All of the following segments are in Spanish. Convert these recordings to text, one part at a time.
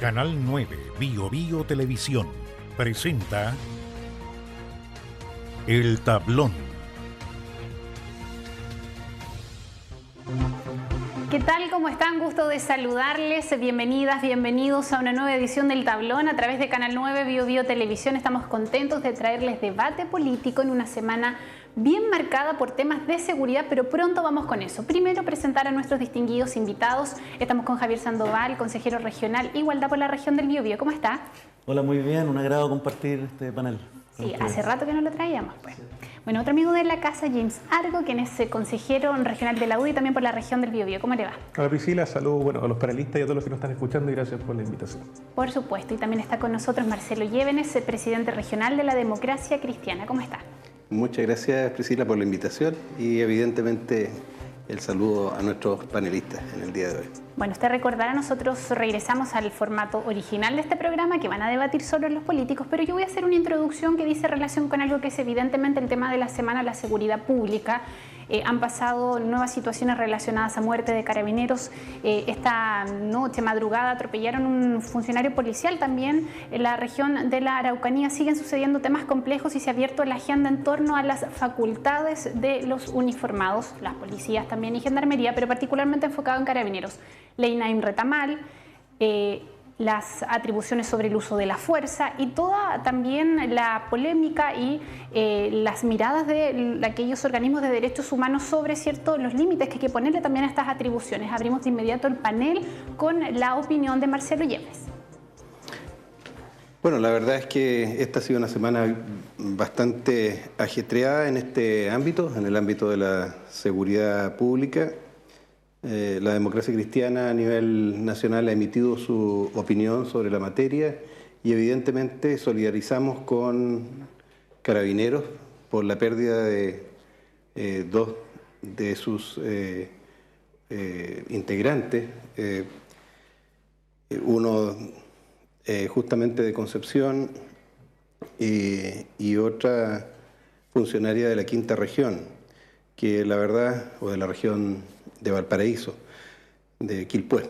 Canal 9 Bio Televisión presenta El Tablón. ¿Qué tal? ¿Cómo están? Gusto de saludarles. Bienvenidas, bienvenidos a una nueva edición del Tablón a través de Canal 9 Bio Televisión. Estamos contentos de traerles debate político en una semana bien marcada por temas de seguridad, pero pronto vamos con eso. Primero, presentar a nuestros distinguidos invitados. Estamos con Javier Sandoval, consejero regional Igualdad por la región del Biobío. ¿Cómo está? Hola, muy bien. Un agrado compartir este panel. Sí, hace rato que no lo traíamos, pues. Bueno, otro amigo de la casa, James Argo, quien es consejero regional de la UDI y también por la región del Biobío. ¿Cómo le va? Hola Priscila, saludos a los panelistas y a todos los que nos están escuchando y gracias por la invitación. Por supuesto, y también está con nosotros Marcelo Llévenes, presidente regional de la Democracia Cristiana. ¿Cómo está? Muchas gracias Priscila por la invitación y evidentemente el saludo a nuestros panelistas en el día de hoy. Bueno, usted recordará, nosotros regresamos al formato original de este programa, que van a debatir solo los políticos, pero yo voy a hacer una introducción que dice relación con algo que es evidentemente el tema de la semana, la seguridad pública. Han pasado nuevas situaciones relacionadas a muerte de carabineros. Esta noche, madrugada, atropellaron un funcionario policial también en la región de la Araucanía. Siguen sucediendo temas complejos y se ha abierto la agenda en torno a las facultades de los uniformados, las policías también y gendarmería, pero particularmente enfocado en carabineros. Ley Naim Retamal, las atribuciones sobre el uso de la fuerza y toda también la polémica y las miradas de aquellos organismos de derechos humanos sobre los límites que hay que ponerle también a estas atribuciones. Abrimos de inmediato el panel con la opinión de Marcelo Llévenes. Bueno, la verdad es que esta ha sido una semana bastante ajetreada en este ámbito, en el ámbito de la seguridad pública. La Democracia Cristiana a nivel nacional ha emitido su opinión sobre la materia y evidentemente solidarizamos con Carabineros por la pérdida de dos de sus integrantes, uno justamente de Concepción y otra funcionaria de la quinta región, que la verdad, o de la región de Valparaíso, de Quilpué.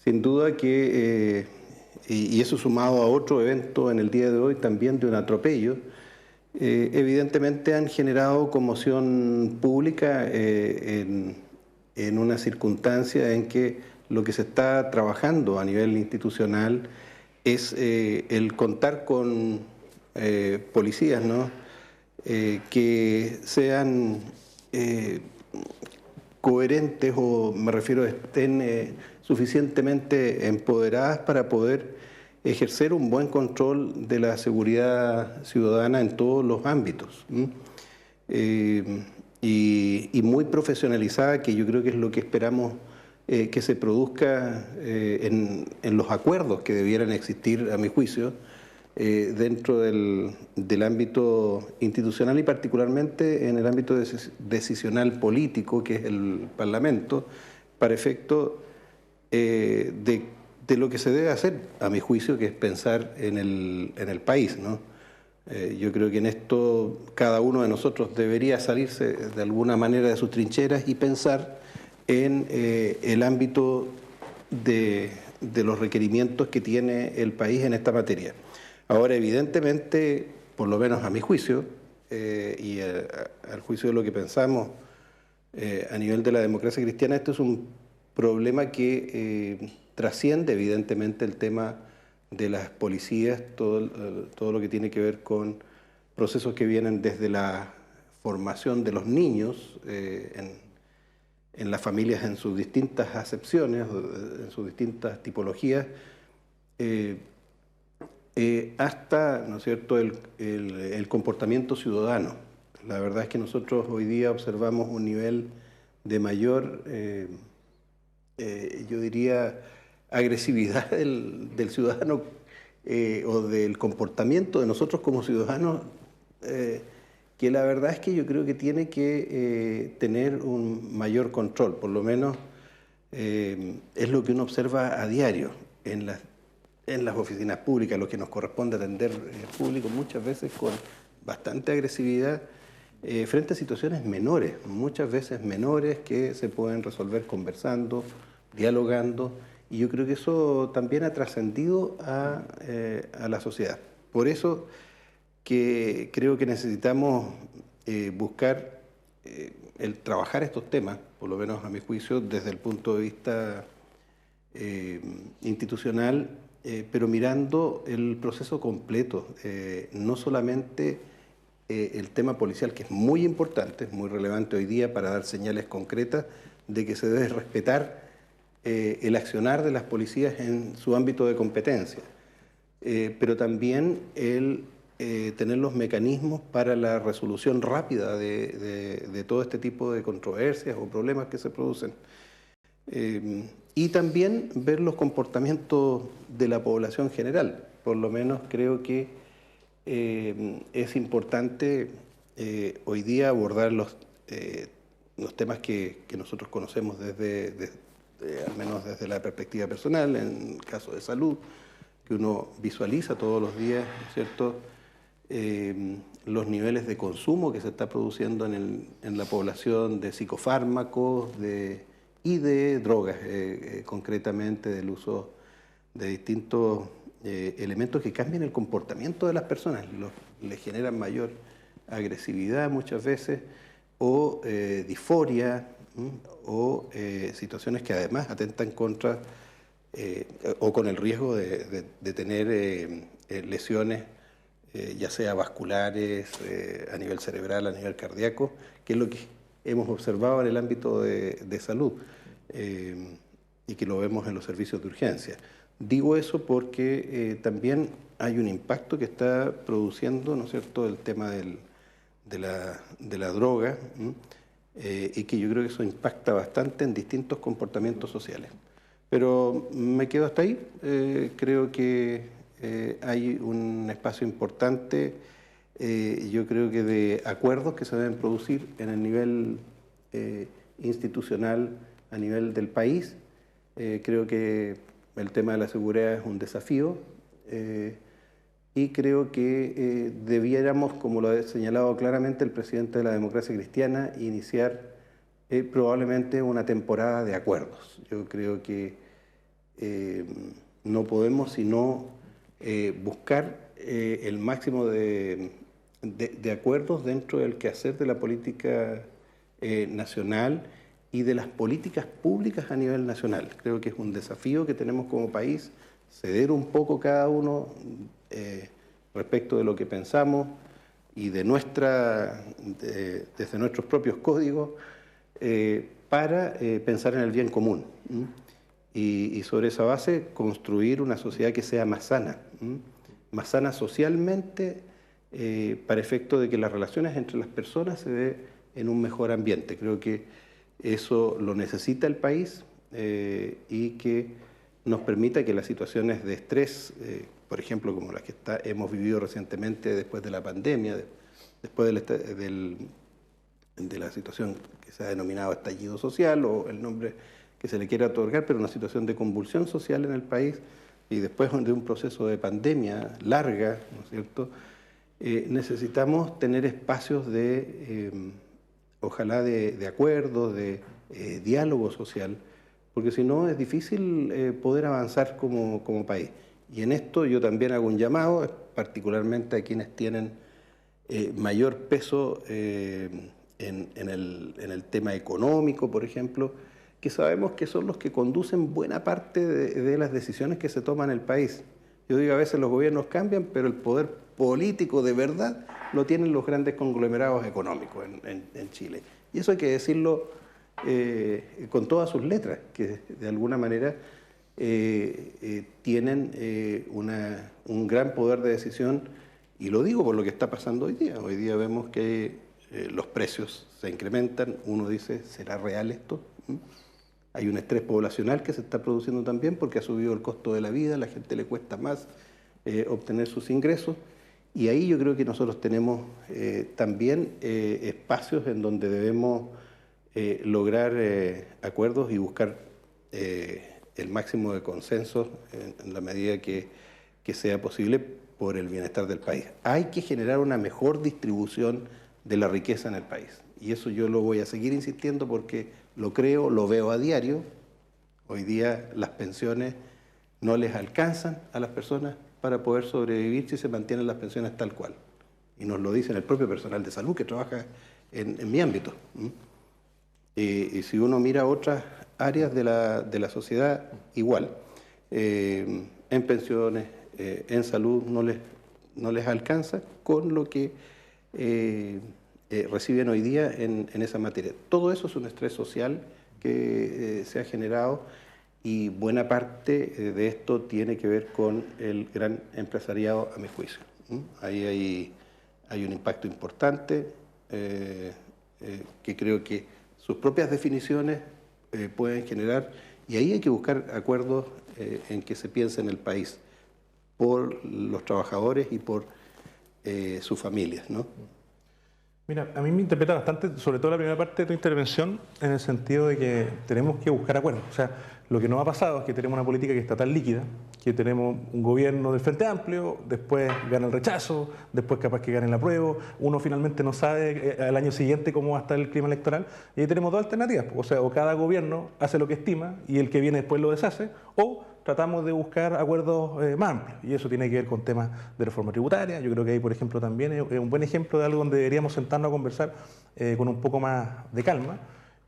Sin duda que, y eso sumado a otro evento en el día de hoy también de un atropello, evidentemente han generado conmoción pública en una circunstancia en que lo que se está trabajando a nivel institucional es el contar con policías, ¿no? Que sean coherentes, o me refiero estén suficientemente empoderadas para poder ejercer un buen control de la seguridad ciudadana en todos los ámbitos. Y muy profesionalizada, que yo creo que es lo que esperamos que se produzca en los acuerdos que debieran existir, a mi juicio, dentro del ámbito institucional y particularmente en el ámbito decisional político, que es el Parlamento, para efecto de lo que se debe hacer, a mi juicio, que es pensar en el país, ¿no? Yo creo que en esto cada uno de nosotros debería salirse de alguna manera de sus trincheras y pensar en el ámbito de los requerimientos que tiene el país en esta materia. Ahora, evidentemente, por lo menos a mi juicio, y al juicio de lo que pensamos a nivel de la Democracia Cristiana, esto es un problema que trasciende evidentemente el tema de las policías, todo lo que tiene que ver con procesos que vienen desde la formación de los niños en las familias en sus distintas acepciones, en sus distintas tipologías, hasta, ¿no es cierto?, el comportamiento ciudadano. La verdad es que nosotros hoy día observamos un nivel de mayor, yo diría, agresividad del ciudadano o del comportamiento de nosotros como ciudadanos, que la verdad es que yo creo que tiene que tener un mayor control, por lo menos es lo que uno observa a diario en las oficinas públicas, lo que nos corresponde atender público muchas veces con bastante agresividad frente a situaciones menores, muchas veces menores que se pueden resolver conversando, dialogando y yo creo que eso también ha trascendido a la sociedad. Por eso que creo que necesitamos buscar el trabajar estos temas, por lo menos a mi juicio, desde el punto de vista institucional, pero mirando el proceso completo, no solamente el tema policial, que es muy importante, muy relevante hoy día para dar señales concretas de que se debe respetar el accionar de las policías en su ámbito de competencia, pero también el tener los mecanismos para la resolución rápida de todo este tipo de controversias o problemas que se producen. Y también ver los comportamientos de la población general. Por lo menos creo que es importante hoy día abordar los temas que nosotros conocemos al menos desde la perspectiva personal, en el caso de salud, que uno visualiza todos los días, ¿no es cierto?, los niveles de consumo que se está produciendo en la población de psicofármacos y de drogas, concretamente del uso de distintos elementos que cambian el comportamiento de las personas, les generan mayor agresividad muchas veces, o disforia, o situaciones que además atentan contra o con el riesgo de tener lesiones, ya sea vasculares, a nivel cerebral, a nivel cardíaco, que es lo que hemos observado en el ámbito de salud y que lo vemos en los servicios de urgencia. Digo eso porque también hay un impacto que está produciendo, ¿no es cierto?, el tema de la droga, y que yo creo que eso impacta bastante en distintos comportamientos sociales. Pero me quedo hasta ahí. Creo que hay un espacio importante, yo creo que de acuerdos que se deben producir en el nivel institucional, a nivel del país. Creo que el tema de la seguridad es un desafío y creo que debiéramos, como lo ha señalado claramente el presidente de la Democracia Cristiana, iniciar probablemente una temporada de acuerdos. Yo creo que no podemos sino buscar el máximo de acuerdos dentro del quehacer de la política nacional y de las políticas públicas a nivel nacional. Creo que es un desafío que tenemos como país, ceder un poco cada uno respecto de lo que pensamos y desde nuestros propios códigos para pensar en el bien común y sobre esa base construir una sociedad que sea más sana socialmente, para efecto de que las relaciones entre las personas se den en un mejor ambiente. Creo que eso lo necesita el país y que nos permita que las situaciones de estrés, por ejemplo, como las que hemos vivido recientemente después de la pandemia, después de la situación que se ha denominado estallido social o el nombre que se le quiera otorgar, pero una situación de convulsión social en el país y después de un proceso de pandemia larga, ¿no es cierto?, necesitamos tener espacios ojalá de acuerdo, de diálogo social, porque si no es difícil poder avanzar como país. Y en esto yo también hago un llamado, particularmente a quienes tienen mayor peso en el tema económico, por ejemplo, que sabemos que son los que conducen buena parte de las decisiones que se toman en el país. Yo digo, a veces los gobiernos cambian, pero el poder político de verdad lo tienen los grandes conglomerados económicos en Chile. Y eso hay que decirlo con todas sus letras, que de alguna manera tienen un gran poder de decisión, y lo digo por lo que está pasando hoy día. Hoy día vemos que los precios se incrementan, uno dice, ¿será real esto? Hay un estrés poblacional que se está produciendo también porque ha subido el costo de la vida, a la gente le cuesta más obtener sus ingresos, y ahí yo creo que nosotros tenemos también espacios en donde debemos lograr acuerdos y buscar el máximo de consensos en la medida que sea posible por el bienestar del país. Hay que generar una mejor distribución de la riqueza en el país, y eso yo lo voy a seguir insistiendo porque lo creo, lo veo a diario. Hoy día las pensiones no les alcanzan a las personas para poder sobrevivir si se mantienen las pensiones tal cual. Y nos lo dicen el propio personal de salud que trabaja en mi ámbito. Y si uno mira otras áreas de la sociedad, igual. En pensiones, en salud, no les alcanza con lo que reciben hoy día en esa materia. Todo eso es un estrés social que se ha generado y buena parte de esto tiene que ver con el gran empresariado, a mi juicio. Ahí hay un impacto importante que creo que sus propias definiciones pueden generar, y ahí hay que buscar acuerdos en que se piense en el país por los trabajadores y por sus familias, ¿no? Mira, a mí me interpreta bastante, sobre todo la primera parte de tu intervención, en el sentido de que tenemos que buscar acuerdos. O sea, lo que nos ha pasado es que tenemos una política que está tan líquida, que tenemos un gobierno del Frente Amplio, después gana el rechazo, después capaz que gane el apruebo, uno finalmente no sabe al año siguiente cómo va a estar el clima electoral, y ahí tenemos dos alternativas. O sea, o cada gobierno hace lo que estima y el que viene después lo deshace, o tratamos de buscar acuerdos más amplios, y eso tiene que ver con temas de reforma tributaria. Yo creo que ahí, por ejemplo, también es un buen ejemplo de algo donde deberíamos sentarnos a conversar con un poco más de calma,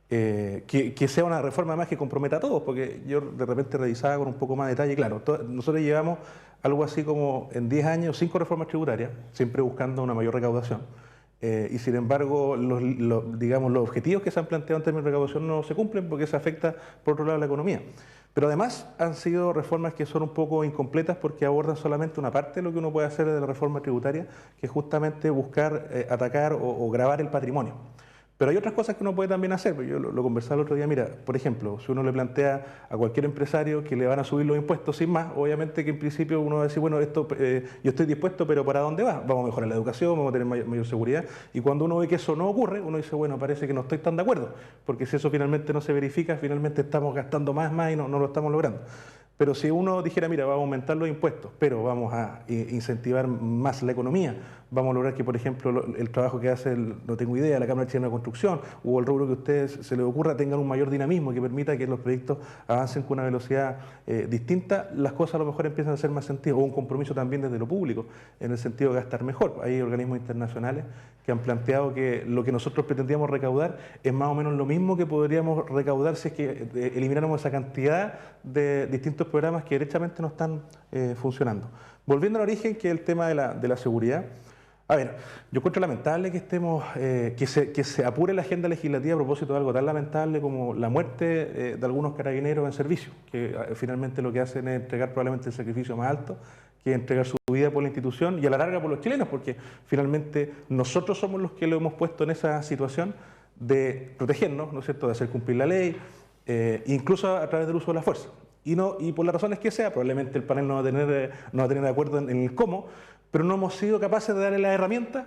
que sea una reforma más que comprometa a todos, porque yo de repente revisaba con un poco más de detalle. Claro, nosotros llevamos algo así como en 10 años 5 reformas tributarias, siempre buscando una mayor recaudación. Y sin embargo, digamos, los objetivos que se han planteado en términos de recaudación no se cumplen porque se afecta, por otro lado, la economía. Pero además han sido reformas que son un poco incompletas porque abordan solamente una parte de lo que uno puede hacer de la reforma tributaria, que es justamente buscar atacar o gravar el patrimonio. Pero hay otras cosas que uno puede también hacer. Yo lo conversaba el otro día. Mira, por ejemplo, si uno le plantea a cualquier empresario que le van a subir los impuestos sin más, obviamente que en principio uno va a decir, bueno, esto yo estoy dispuesto, pero ¿para dónde va? Vamos a mejorar la educación, vamos a tener mayor seguridad. Y cuando uno ve que eso no ocurre, uno dice, bueno, parece que no estoy tan de acuerdo, porque si eso finalmente no se verifica, finalmente estamos gastando más y no lo estamos logrando. Pero si uno dijera, mira, vamos a aumentar los impuestos, pero vamos a incentivar más la economía, vamos a lograr que, por ejemplo, el trabajo que hace, no tengo idea, la Cámara Chilena de Construcción o el rubro que a ustedes se les ocurra tengan un mayor dinamismo que permita que los proyectos avancen con una velocidad distinta, las cosas a lo mejor empiezan a hacer más sentido. O un compromiso también desde lo público, en el sentido de gastar mejor. Hay organismos internacionales que han planteado que lo que nosotros pretendíamos recaudar es más o menos lo mismo que podríamos recaudar si es que elimináramos esa cantidad de distintos programas que derechamente no están funcionando. Volviendo al origen, que es el tema de la seguridad. A ver, yo encuentro lamentable que estemos, que se apure la agenda legislativa a propósito de algo tan lamentable como la muerte de algunos carabineros en servicio, que finalmente lo que hacen es entregar probablemente el sacrificio más alto, que es entregar su vida por la institución y a la larga por los chilenos, porque finalmente nosotros somos los que lo hemos puesto en esa situación de protegernos, ¿no es cierto?, de hacer cumplir la ley, incluso a través del uso de la fuerza. Y por las razones que sea, probablemente el panel no va a tener de acuerdo en el cómo, pero no hemos sido capaces de darle las herramientas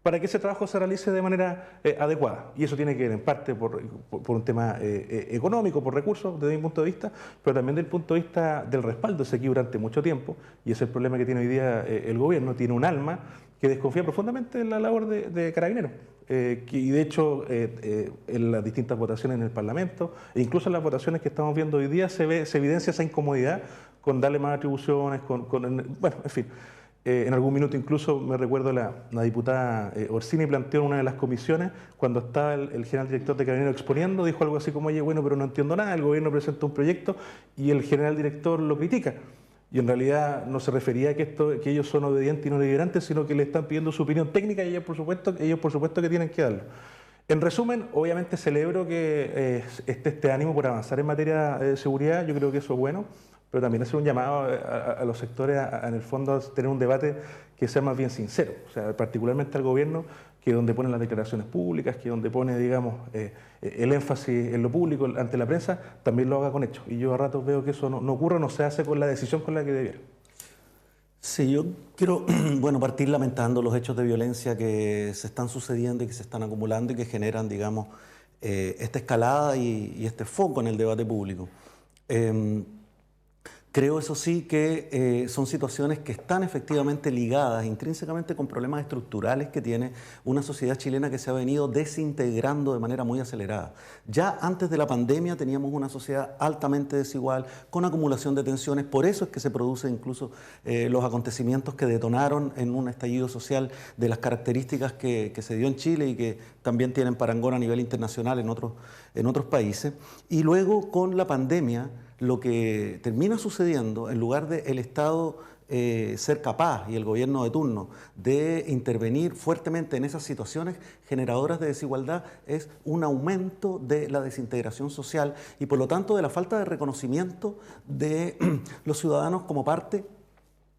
para que ese trabajo se realice de manera adecuada. Y eso tiene que ver en parte por un tema económico, por recursos, desde mi punto de vista, pero también desde el punto de vista del respaldo. Se aquí durante mucho tiempo, y ese es el problema que tiene hoy día el gobierno, tiene un alma que desconfía profundamente en la labor de carabineros. Y de hecho, en las distintas votaciones en el Parlamento, e incluso en las votaciones que estamos viendo hoy día, se evidencia esa incomodidad con darle más atribuciones, bueno, en fin. En algún minuto incluso me recuerdo la diputada Orsini planteó en una de las comisiones, cuando estaba el general director de Carabineros exponiendo, dijo algo así como, oye, bueno, pero no entiendo nada, el gobierno presenta un proyecto y el general director lo critica. Y en realidad no se refería a que ellos son obedientes y no deliberantes, sino que le están pidiendo su opinión técnica y ellos por supuesto que tienen que darlo. En resumen, obviamente celebro que esté este ánimo por avanzar en materia de seguridad, yo creo que eso es bueno, pero también hacer un llamado a los sectores en el fondo a tener un debate que sea más bien sincero, o sea, particularmente al gobierno, que donde pone las declaraciones públicas, que donde pone, digamos, el énfasis en lo público ante la prensa, también lo haga con hechos. Y yo a ratos veo que eso no ocurre, no se hace con la decisión con la que debiera. Sí, yo quiero partir lamentando los hechos de violencia que se están sucediendo y que se están acumulando y que generan, digamos, esta escalada y este foco en el debate público. Creo, eso sí, que son situaciones que están efectivamente ligadas intrínsecamente con problemas estructurales que tiene una sociedad chilena que se ha venido desintegrando de manera muy acelerada. Ya antes de la pandemia teníamos una sociedad altamente desigual, con acumulación de tensiones, por eso es que se producen incluso los acontecimientos que detonaron en un estallido social de las características que se dio en Chile y que también tienen parangón a nivel internacional en otros países. Y luego con la pandemia, lo que termina sucediendo, en lugar de el Estado ser capaz y el gobierno de turno de intervenir fuertemente en esas situaciones generadoras de desigualdad, es un aumento de la desintegración social y por lo tanto de la falta de reconocimiento de los ciudadanos como parte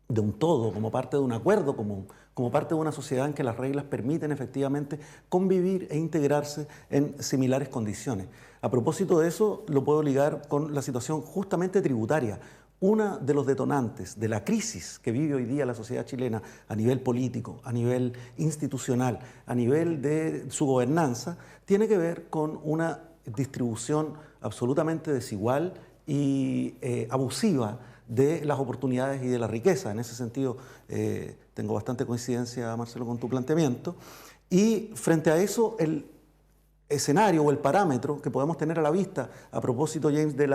de un todo, como parte de un acuerdo común, como parte de una sociedad en que las reglas permiten efectivamente convivir e integrarse en similares condiciones. A propósito de eso, lo puedo ligar con la situación justamente tributaria. Uno de los detonantes de la crisis que vive hoy día la sociedad chilena a nivel político, a nivel institucional, a nivel de su gobernanza, tiene que ver con una distribución absolutamente desigual y abusiva de las oportunidades y de la riqueza. En ese sentido, tengo bastante coincidencia, Marcelo, con tu planteamiento. Y frente a eso, el escenario o el parámetro que podemos tener a la vista, a propósito, James, de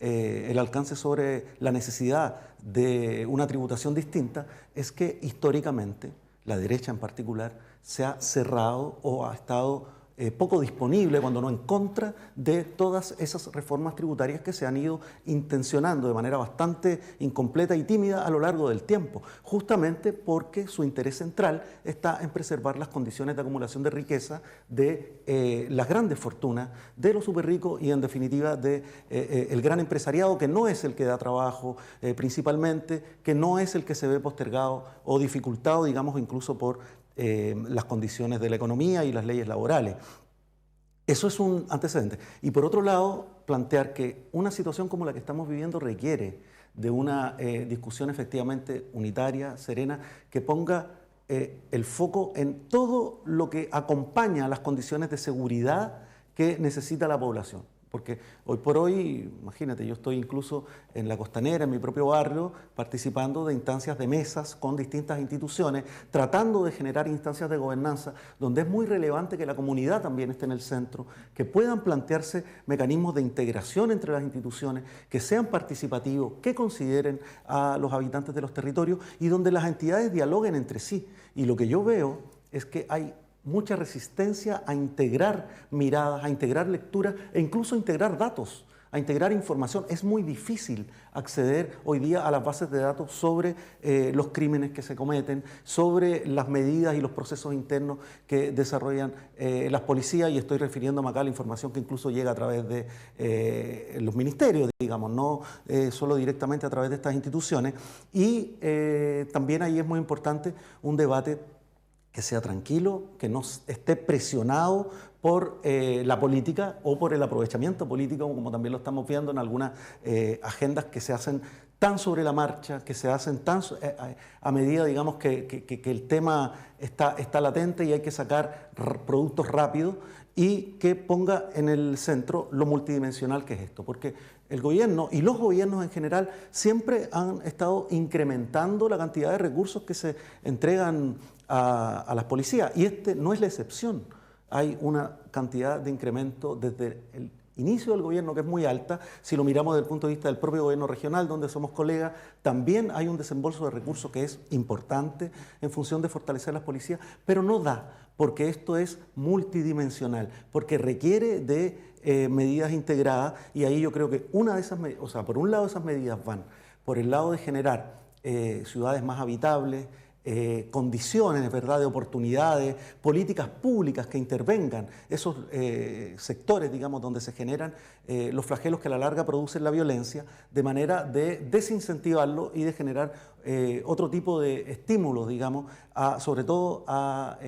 el alcance sobre la necesidad de una tributación distinta, es que históricamente la derecha en particular se ha cerrado o ha estado poco disponible, cuando no en contra, de todas esas reformas tributarias que se han ido intencionando de manera bastante incompleta y tímida a lo largo del tiempo, justamente porque su interés central está en preservar las condiciones de acumulación de riqueza de las grandes fortunas, de los superricos y en definitiva de el gran empresariado, que no es el que da trabajo principalmente, que no es el que se ve postergado o dificultado, digamos, incluso por las condiciones de la economía y las leyes laborales. Eso es un antecedente. Y por otro lado, plantear que una situación como la que estamos viviendo requiere de una discusión efectivamente unitaria, serena, que ponga el foco en todo lo que acompaña a las condiciones de seguridad que necesita la población. Porque hoy por hoy, imagínate, yo estoy incluso en la Costanera, en mi propio barrio, participando de instancias de mesas con distintas instituciones, tratando de generar instancias de gobernanza, donde es muy relevante que la comunidad también esté en el centro, que puedan plantearse mecanismos de integración entre las instituciones, que sean participativos, que consideren a los habitantes de los territorios y donde las entidades dialoguen entre sí. Y lo que yo veo es que hay mucha resistencia a integrar miradas, a integrar lecturas e incluso a integrar datos, a integrar información. Es muy difícil acceder hoy día a las bases de datos sobre los crímenes que se cometen, sobre las medidas y los procesos internos que desarrollan las policías, y estoy refiriéndome acá a la información que incluso llega a través de los ministerios, digamos, no solo directamente a través de estas instituciones. Y también ahí es muy importante un debate que sea tranquilo, que no esté presionado por la política o por el aprovechamiento político, como también lo estamos viendo en algunas agendas que se hacen tan sobre la marcha, que se hacen tan a medida, digamos, que el tema está latente y hay que sacar productos rápidos, y que ponga en el centro lo multidimensional que es esto, porque el gobierno y los gobiernos en general siempre han estado incrementando la cantidad de recursos que se entregan a las policías, y este no es la excepción. Hay una cantidad de incremento desde el inicio del gobierno que es muy alta. Si lo miramos desde el punto de vista del propio gobierno regional, donde somos colegas, también hay un desembolso de recursos que es importante en función de fortalecer las policías, pero no da, porque esto es multidimensional, porque requiere de medidas integradas, y ahí yo creo que una de esas medidas, o sea, por un lado esas medidas van por el lado de generar ciudades más habitables, condiciones, ¿verdad?, de oportunidades, políticas públicas que intervengan esos sectores, digamos, donde se generan los flagelos que a la larga producen la violencia, de manera de desincentivarlo y de generar otro tipo de estímulos, digamos, sobre todo a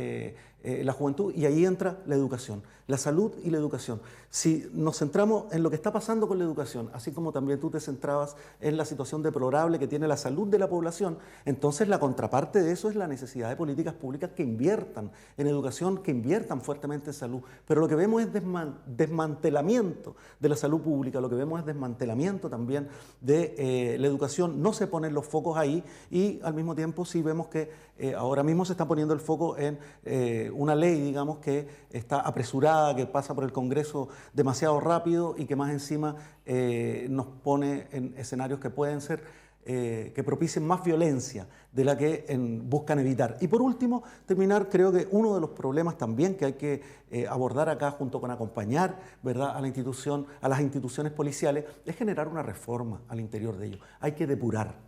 la juventud, y ahí entra la educación, la salud y la educación. Si nos centramos en lo que está pasando con la educación, así como también tú te centrabas en la situación deplorable que tiene la salud de la población, entonces la contraparte de eso es la necesidad de políticas públicas que inviertan en educación, que inviertan fuertemente en salud. Pero lo que vemos es desmantelamiento de la salud pública, lo que vemos es desmantelamiento también de la educación. No se ponen los focos ahí, y al mismo tiempo sí vemos que ahora mismo se está poniendo el foco en una ley, digamos, que está apresurada, que pasa por el Congreso demasiado rápido y que más encima nos pone en escenarios que pueden ser, que propicien más violencia de la que buscan evitar. Y por último, terminar, creo que uno de los problemas también que hay que abordar acá, junto con acompañar, ¿verdad?, a las instituciones policiales, es generar una reforma al interior de ellos. Hay que depurar.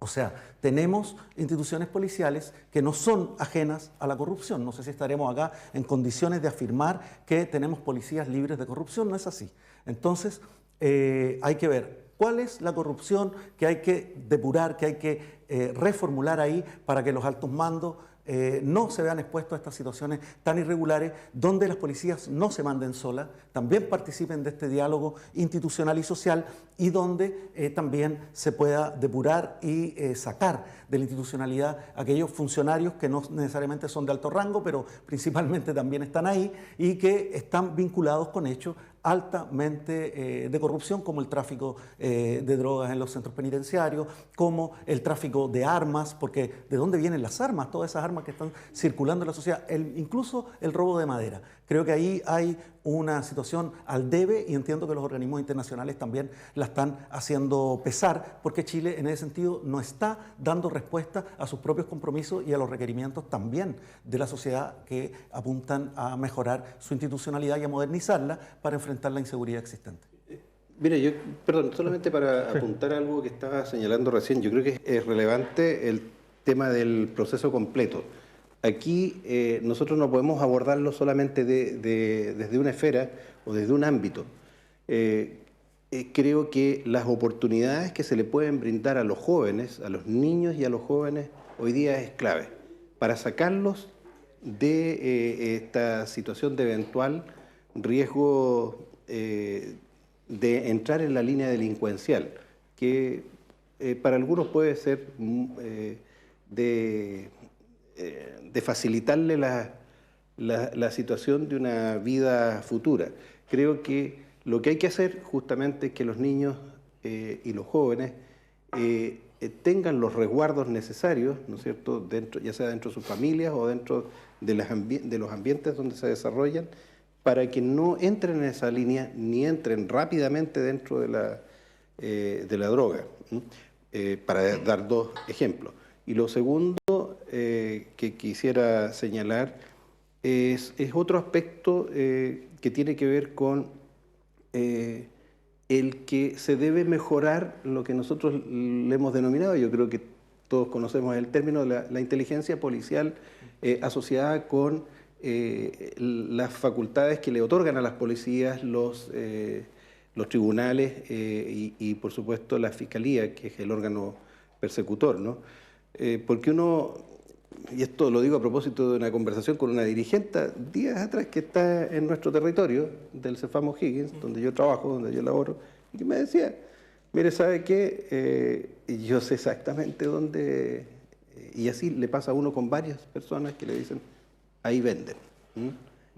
O sea, tenemos instituciones policiales que no son ajenas a la corrupción. No sé si estaremos acá en condiciones de afirmar que tenemos policías libres de corrupción. No es así. Entonces, hay que ver cuál es la corrupción que hay que depurar, que hay que reformular ahí para que los altos mandos no se vean expuestos a estas situaciones tan irregulares, donde las policías no se manden solas, también participen de este diálogo institucional y social, y donde también se pueda depurar y sacar de la institucionalidad aquellos funcionarios que no necesariamente son de alto rango, pero principalmente también están ahí y que están vinculados con hechos altamente de corrupción, como el tráfico de drogas en los centros penitenciarios, como el tráfico de armas, porque ¿de dónde vienen las armas? Todas esas armas que están circulando en la sociedad, incluso el robo de madera. Creo que ahí hay una situación al debe, y entiendo que los organismos internacionales también la están haciendo pesar, porque Chile en ese sentido no está dando respuesta a sus propios compromisos y a los requerimientos también de la sociedad, que apuntan a mejorar su institucionalidad y a modernizarla para enfrentar la inseguridad existente. Mira, perdón, solamente para apuntar algo que estaba señalando recién, yo creo que es relevante el tema del proceso completo. Aquí nosotros no podemos abordarlo solamente desde una esfera o desde un ámbito. Creo que las oportunidades que se le pueden brindar a los jóvenes, a los niños y a los jóvenes, hoy día es clave para sacarlos de esta situación de eventual riesgo de entrar en la línea delincuencial, que para algunos puede ser de facilitarle la situación de una vida futura. Creo que lo que hay que hacer justamente es que los niños y los jóvenes tengan los resguardos necesarios, ¿no es cierto?, ya sea dentro de sus familias o dentro de los ambientes donde se desarrollan, para que no entren en esa línea ni entren rápidamente dentro de la droga, para dar dos ejemplos. Y lo segundo que quisiera señalar es otro aspecto que tiene que ver con el que se debe mejorar lo que nosotros le hemos denominado, yo creo que todos conocemos el término, la inteligencia policial asociada con las facultades que le otorgan a las policías los tribunales y por supuesto la fiscalía, que es el órgano persecutor, ¿no? Porque uno, y esto lo digo a propósito de una conversación con una dirigente días atrás que está en nuestro territorio, del Cefam O'Higgins, donde yo trabajo, donde yo laboro, y que me decía, mire, ¿sabe qué? Yo sé exactamente dónde, y así le pasa a uno con varias personas que le dicen, ahí venden.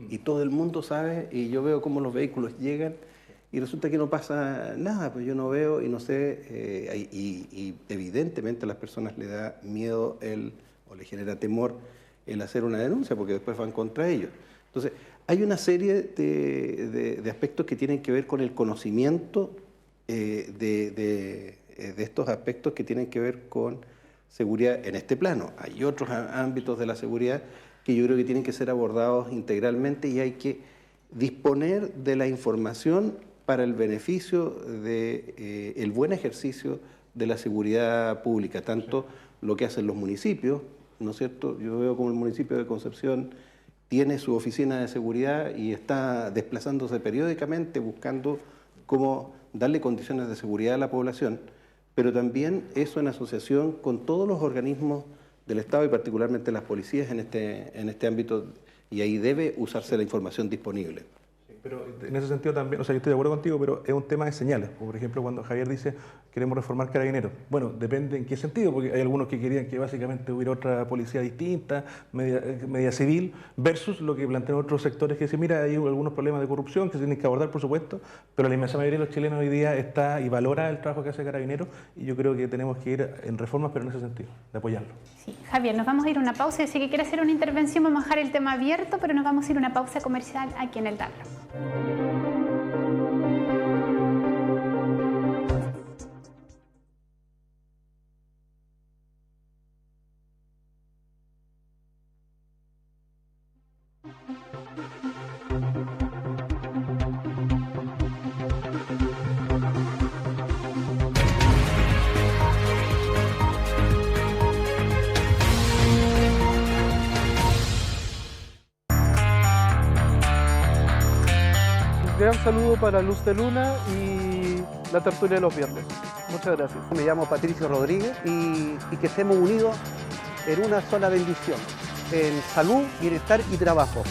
Y todo el mundo sabe, y yo veo cómo los vehículos llegan, y resulta que no pasa nada, pues yo no veo y no sé, y evidentemente a las personas le da miedo o le genera temor el hacer una denuncia, porque después van contra ellos. Entonces, hay una serie de aspectos que tienen que ver con el conocimiento de estos aspectos que tienen que ver con seguridad en este plano. Hay otros ámbitos de la seguridad que yo creo que tienen que ser abordados integralmente, y hay que disponer de la información para el beneficio del buen ejercicio de la seguridad pública, tanto lo que hacen los municipios, ¿no es cierto? Yo veo como el municipio de Concepción tiene su oficina de seguridad y está desplazándose periódicamente buscando cómo darle condiciones de seguridad a la población, pero también eso en asociación con todos los organismos del Estado y particularmente las policías en este ámbito y ahí debe usarse la información disponible. Pero en ese sentido también, o sea, yo estoy de acuerdo contigo, pero es un tema de señales. Como por ejemplo, cuando Javier dice queremos reformar Carabineros. Bueno, depende en qué sentido, porque hay algunos que querían que básicamente hubiera otra policía distinta, media civil, versus lo que plantean otros sectores que dicen, mira, hay algunos problemas de corrupción que se tienen que abordar, por supuesto, pero la inmensa mayoría de los chilenos hoy día está y valora el trabajo que hace Carabineros, y yo creo que tenemos que ir en reformas, pero en ese sentido, de apoyarlo. Sí, Javier, nos vamos a ir a una pausa. Yo sé que quiere hacer una intervención, vamos a dejar el tema abierto, pero nos vamos a ir a una pausa comercial aquí en el Tablo. Gran saludo para Luz de Luna y la tertulia de los viernes. Muchas gracias. Me llamo Patricio Rodríguez y que estemos unidos en una sola bendición, en salud, bienestar y trabajo.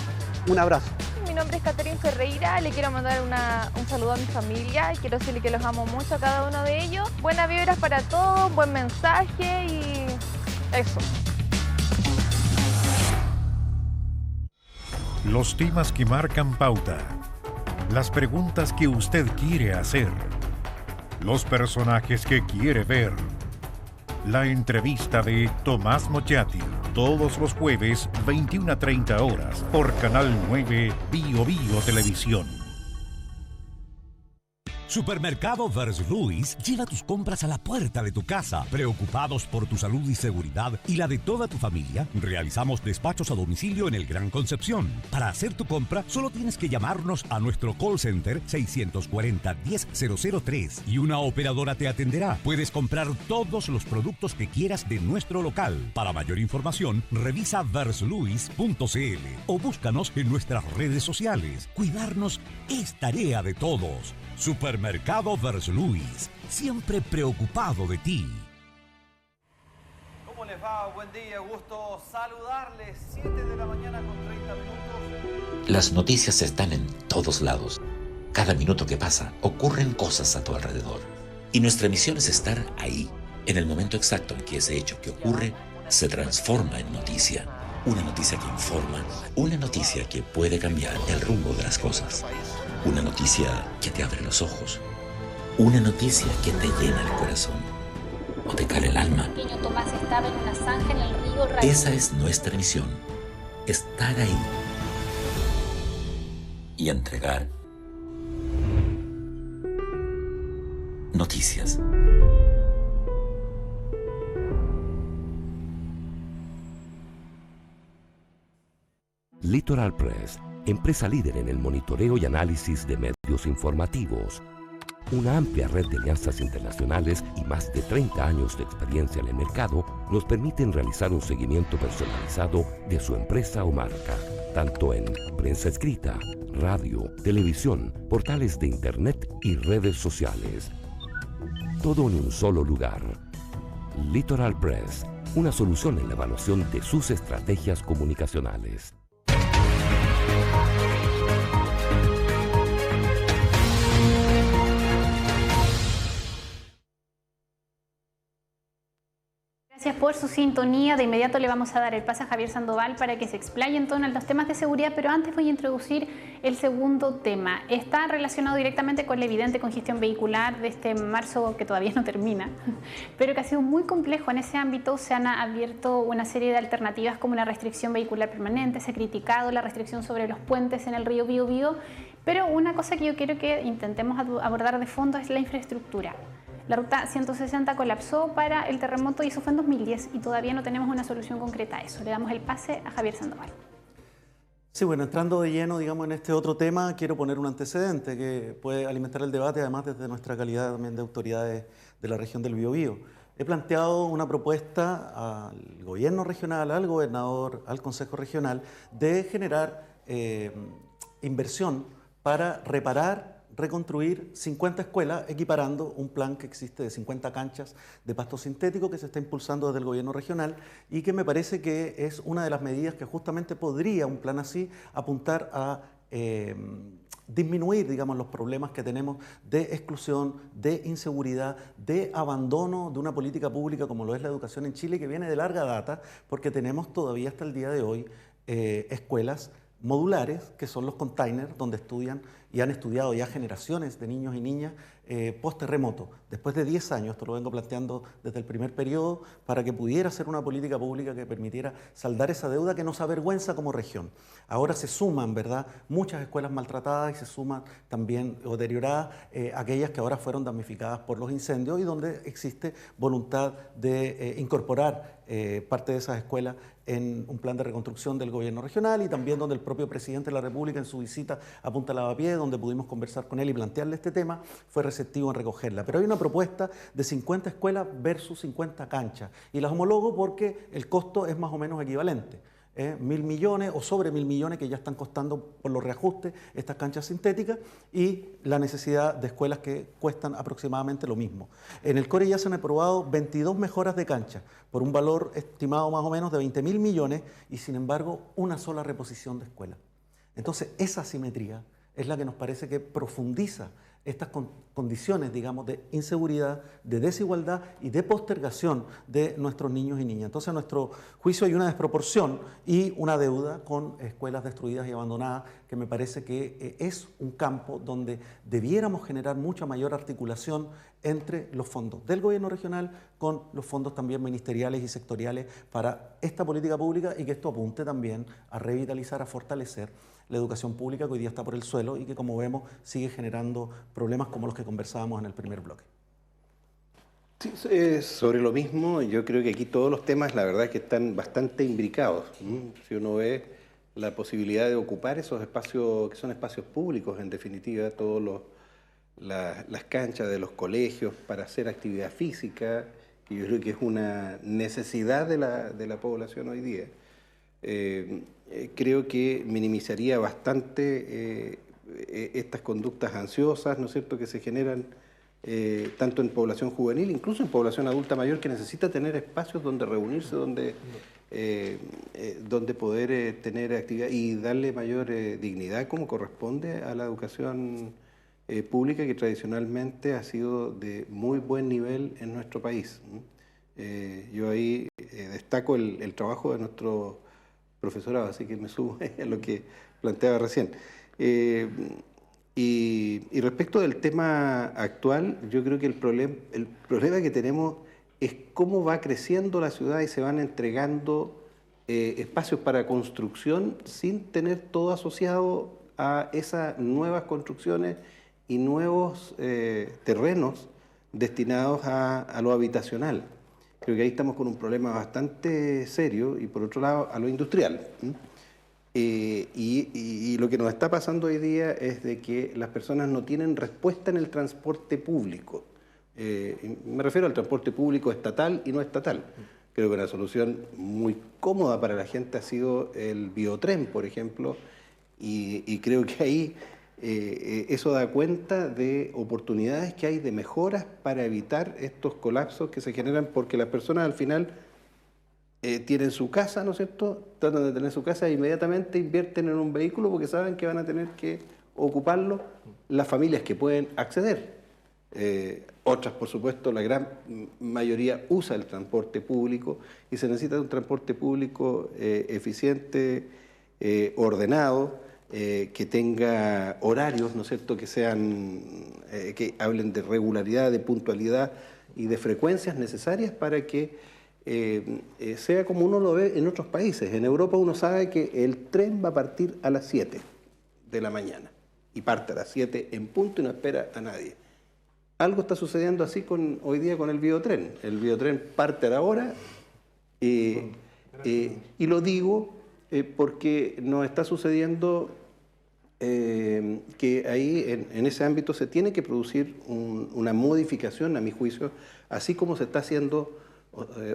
Un abrazo. Mi nombre es Caterine Ferreira, le quiero mandar un saludo a mi familia, quiero decirle que los amo mucho a cada uno de ellos. Buenas vibras para todos, buen mensaje y eso. Los temas que marcan pauta. Las preguntas que usted quiere hacer. Los personajes que quiere ver. La entrevista de Tomás Mochati. Todos los jueves, 21 a 30 horas, por Canal 9 Bio Bio Televisión. Supermercado Verslui lleva tus compras a la puerta de tu casa. Preocupados por tu salud y seguridad y la de toda tu familia, realizamos despachos a domicilio en el Gran Concepción. Para hacer tu compra, solo tienes que llamarnos a nuestro call center 640-10003 y una operadora te atenderá. Puedes comprar todos los productos que quieras de nuestro local. Para mayor información, revisa versluis.cl o búscanos en nuestras redes sociales. Cuidarnos es tarea de todos. Supermercado Verslui, siempre preocupado de ti. ¿Cómo les va? Buen día, gusto saludarles. 7 de la mañana con 30 minutos. Las noticias están en todos lados. Cada minuto que pasa ocurren cosas a tu alrededor. Y nuestra misión es estar ahí, en el momento exacto en que ese hecho que ocurre se transforma en noticia. Una noticia que informa, una noticia que puede cambiar el rumbo de las cosas. Una noticia que te abre los ojos. Una noticia que te llena el corazón. O te cala el alma. El pequeño Tomás estaba en una zanja en el río Raíz. Esa es nuestra misión. Estar ahí. Y entregar noticias. Litoral Press, empresa líder en el monitoreo y análisis de medios informativos. Una amplia red de alianzas internacionales y más de 30 años de experiencia en el mercado nos permiten realizar un seguimiento personalizado de su empresa o marca, tanto en prensa escrita, radio, televisión, portales de internet y redes sociales. Todo en un solo lugar. Litoral Press, una solución en la evaluación de sus estrategias comunicacionales. Gracias por su sintonía. De inmediato le vamos a dar el pase a Javier Sandoval para que se explaye en torno a los temas de seguridad, pero antes voy a introducir el segundo tema. Está relacionado directamente con la evidente congestión vehicular de este marzo que todavía no termina, pero que ha sido muy complejo. En ese ámbito se han abierto una serie de alternativas como la restricción vehicular permanente, se ha criticado la restricción sobre los puentes en el río Biobío, pero una cosa que yo quiero que intentemos abordar de fondo es la infraestructura. La ruta 160 colapsó para el terremoto y eso fue en 2010 y todavía no tenemos una solución concreta a eso. Le damos el pase a Javier Sandoval. Sí, bueno, entrando de lleno, digamos, en este otro tema, quiero poner un antecedente que puede alimentar el debate, además desde nuestra calidad también de autoridades de la región del Biobío. He planteado una propuesta al gobierno regional, al gobernador, al Consejo Regional, de generar inversión para reparar reconstruir 50 escuelas, equiparando un plan que existe de 50 canchas de pasto sintético que se está impulsando desde el gobierno regional y que me parece que es una de las medidas que justamente podría un plan así apuntar a disminuir, digamos, los problemas que tenemos de exclusión, de inseguridad, de abandono de una política pública como lo es la educación en Chile, que viene de larga data, porque tenemos todavía hasta el día de hoy escuelas modulares, que son los containers, donde estudian y han estudiado ya generaciones de niños y niñas post-terremoto. Después de 10 años, esto lo vengo planteando desde el primer periodo, para que pudiera ser una política pública que permitiera saldar esa deuda que nos avergüenza como región. Ahora se suman, ¿verdad?, muchas escuelas maltratadas y se suman también o deterioradas aquellas que ahora fueron damnificadas por los incendios y donde existe voluntad de incorporar parte de esas escuelas en un plan de reconstrucción del gobierno regional y también donde el propio presidente de la República en su visita a Punta Lavapié, donde pudimos conversar con él y plantearle este tema, fue receptivo en recogerla. Pero hay una propuesta de 50 escuelas versus 50 canchas y las homologo porque el costo es más o menos equivalente. 1.000 millones o sobre 1.000 millones que ya están costando por los reajustes estas canchas sintéticas y la necesidad de escuelas que cuestan aproximadamente lo mismo. En el CORE ya se han aprobado 22 mejoras de cancha por un valor estimado más o menos de 20.000 millones y sin embargo una sola reposición de escuelas. Entonces esa asimetría es la que nos parece que profundiza estas condiciones, digamos, de inseguridad, de desigualdad y de postergación de nuestros niños y niñas. Entonces, a nuestro juicio hay una desproporción y una deuda con escuelas destruidas y abandonadas, que me parece que es un campo donde debiéramos generar mucha mayor articulación entre los fondos del gobierno regional con los fondos también ministeriales y sectoriales para esta política pública y que esto apunte también a revitalizar, a fortalecer la educación pública que hoy día está por el suelo y que, como vemos, sigue generando problemas como los que conversábamos en el primer bloque. Sí, sobre lo mismo, yo creo que aquí todos los temas, la verdad, es que están bastante imbricados. Si uno ve la posibilidad de ocupar esos espacios, que son espacios públicos, en definitiva, todas las canchas de los colegios para hacer actividad física, que yo creo que es una necesidad de la población hoy día. Creo que minimizaría bastante estas conductas ansiosas, ¿no es cierto?, que se generan tanto en población juvenil, incluso en población adulta mayor, que necesita tener espacios donde reunirse, donde poder tener actividad y darle mayor dignidad como corresponde a la educación pública, que tradicionalmente ha sido de muy buen nivel en nuestro país. Yo ahí destaco el trabajo de nuestro profesorado, así que me sumo a lo que planteaba recién. Y respecto del tema actual, yo creo que el problema que tenemos es cómo va creciendo la ciudad y se van entregando espacios para construcción sin tener todo asociado a esas nuevas construcciones y nuevos terrenos destinados a lo habitacional. Creo que ahí estamos con un problema bastante serio y, por otro lado, a lo industrial. Y lo que nos está pasando hoy día es de que las personas no tienen respuesta en el transporte público. Me refiero al transporte público estatal y no estatal. Creo que una solución muy cómoda para la gente ha sido el biotren, por ejemplo, y creo que ahí eso da cuenta de oportunidades que hay de mejoras para evitar estos colapsos que se generan, porque las personas al final tienen su casa, ¿no es cierto?, tratan de tener su casa e inmediatamente invierten en un vehículo porque saben que van a tener que ocuparlo las familias que pueden acceder. Otras, por supuesto, la gran mayoría usa el transporte público y se necesita un transporte público eficiente, ordenado, que tenga horarios, ¿no es cierto?, que sean, que hablen de regularidad, de puntualidad y de frecuencias necesarias para que sea como uno lo ve en otros países. En Europa uno sabe que el tren va a partir a las 7 de la mañana y parte a las 7 en punto y no espera a nadie. Algo está sucediendo así hoy día con el biotren. El biotren parte a la hora y lo digo porque nos está sucediendo que ahí en ese ámbito se tiene que producir una modificación, a mi juicio, así como se está haciendo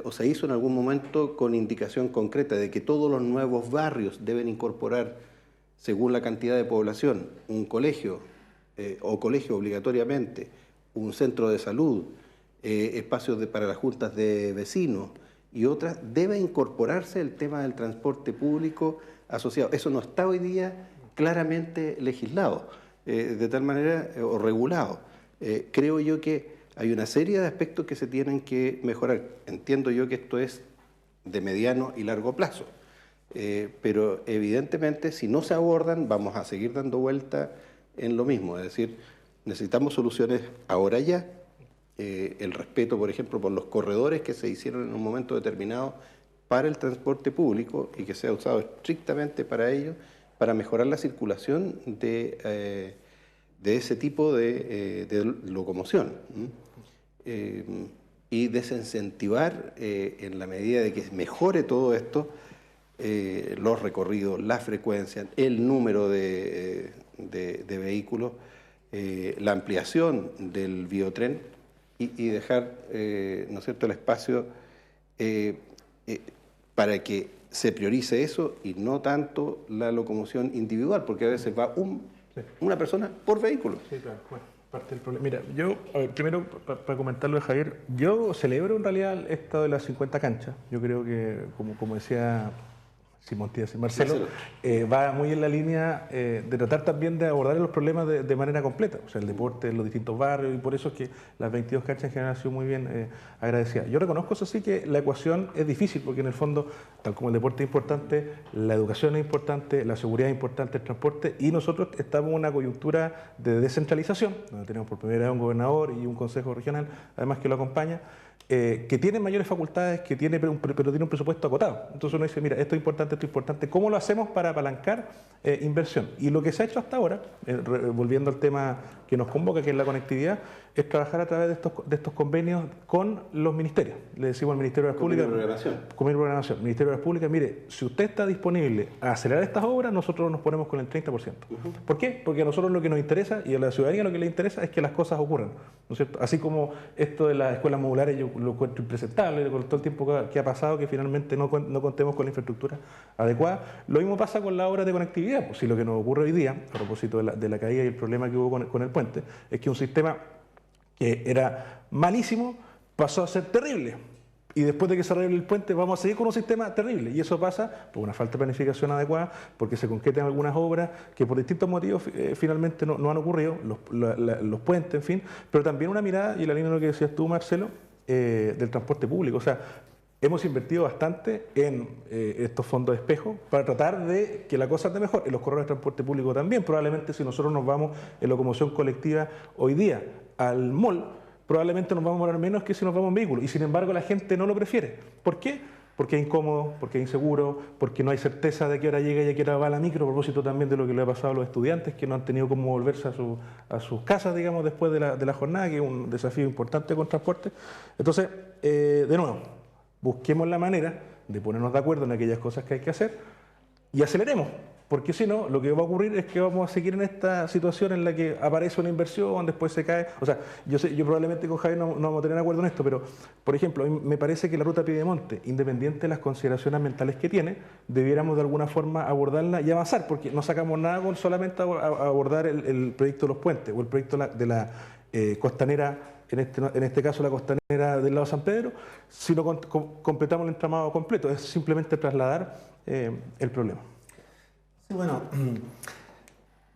o se hizo en algún momento con indicación concreta de que todos los nuevos barrios deben incorporar, según la cantidad de población, un colegio o colegio obligatoriamente, un centro de salud, espacios para las juntas de vecinos y otras, debe incorporarse el tema del transporte público asociado. Eso no está hoy día claramente legislado, de tal manera, o regulado. Creo yo que hay una serie de aspectos que se tienen que mejorar. Entiendo yo que esto es de mediano y largo plazo, pero evidentemente si no se abordan vamos a seguir dando vuelta en lo mismo, es decir, necesitamos soluciones ahora ya. El respeto, por ejemplo, por los corredores que se hicieron en un momento determinado para el transporte público y que sea usado estrictamente para ello, para mejorar la circulación de ese tipo de locomoción. Y desincentivar, en la medida de que mejore todo esto, los recorridos, la frecuencia, el número de vehículos, la ampliación del biotren y dejar, ¿no es cierto?, el espacio para que se priorice eso y no tanto la locomoción individual, porque a veces va una persona por vehículo. Sí, claro. Bueno, parte del problema. Mira, yo, primero, para comentarlo de Javier, yo celebro en realidad esto de las 50 canchas. Yo creo que, como decía Marcelo, va muy en la línea de tratar también de abordar los problemas de manera completa, o sea, el deporte en los distintos barrios, y por eso es que las 22 canchas en general han sido muy bien agradecidas. Yo reconozco, eso sí, que la ecuación es difícil, porque en el fondo, tal como el deporte es importante, la educación es importante, la seguridad es importante, el transporte, y nosotros estamos en una coyuntura de descentralización, donde tenemos por primera vez un gobernador y un consejo regional, además que lo acompaña, que tiene mayores facultades, pero tiene un presupuesto acotado. Entonces uno dice, mira, esto es importante, ¿cómo lo hacemos para apalancar inversión? Y lo que se ha hecho hasta ahora, volviendo al tema que nos convoca, que es la conectividad, es trabajar a través de estos convenios con los ministerios. Le decimos al Ministerio de las Públicas, Ministerio de las Públicas, mire, si usted está disponible a acelerar estas obras, nosotros nos ponemos con el 30%. ¿Por qué? Porque a nosotros lo que nos interesa, y a la ciudadanía lo que le interesa, es que las cosas ocurran, ¿no es cierto? Así como esto de las escuelas modulares, yo lo encuentro impresentable, con todo el tiempo que ha pasado, que finalmente no contemos con la infraestructura adecuada. Lo mismo pasa con las obras de conectividad. Pues si lo que nos ocurre hoy día, a propósito de la caída y el problema que hubo con el puente, es que un sistema que era malísimo pasó a ser terrible. Y después de que se arregle el puente vamos a seguir con un sistema terrible. Y eso pasa por una falta de planificación adecuada, porque se concretan algunas obras que por distintos motivos finalmente no han ocurrido, los puentes, en fin, pero también una mirada, y la línea de lo que decías tú, Marcelo, del transporte público. O sea, hemos invertido bastante en estos fondos de espejo para tratar de que la cosa ande mejor. En los corredores de transporte público también. Probablemente si nosotros nos vamos en locomoción colectiva hoy día al mall, probablemente nos vamos a morar menos que si nos vamos en vehículo. Y sin embargo la gente no lo prefiere. ¿Por qué? Porque es incómodo, porque es inseguro, porque no hay certeza de qué hora llega y a qué hora va la micro, a propósito también de lo que le ha pasado a los estudiantes que no han tenido cómo volverse a sus casas, digamos, después de la jornada, que es un desafío importante con transporte. Entonces, de nuevo, busquemos la manera de ponernos de acuerdo en aquellas cosas que hay que hacer y aceleremos, porque si no, lo que va a ocurrir es que vamos a seguir en esta situación en la que aparece una inversión, después se cae. O sea, yo probablemente con Javier no vamos a tener acuerdo en esto, pero, por ejemplo, a mí me parece que la ruta Piedemonte, independiente de las consideraciones ambientales que tiene, debiéramos de alguna forma abordarla y avanzar, porque no sacamos nada con solamente abordar el proyecto de los puentes o el proyecto de la costanera, en este caso la costanera del lado de San Pedro, sino completamos el entramado completo. Es simplemente trasladar el problema. Sí, bueno,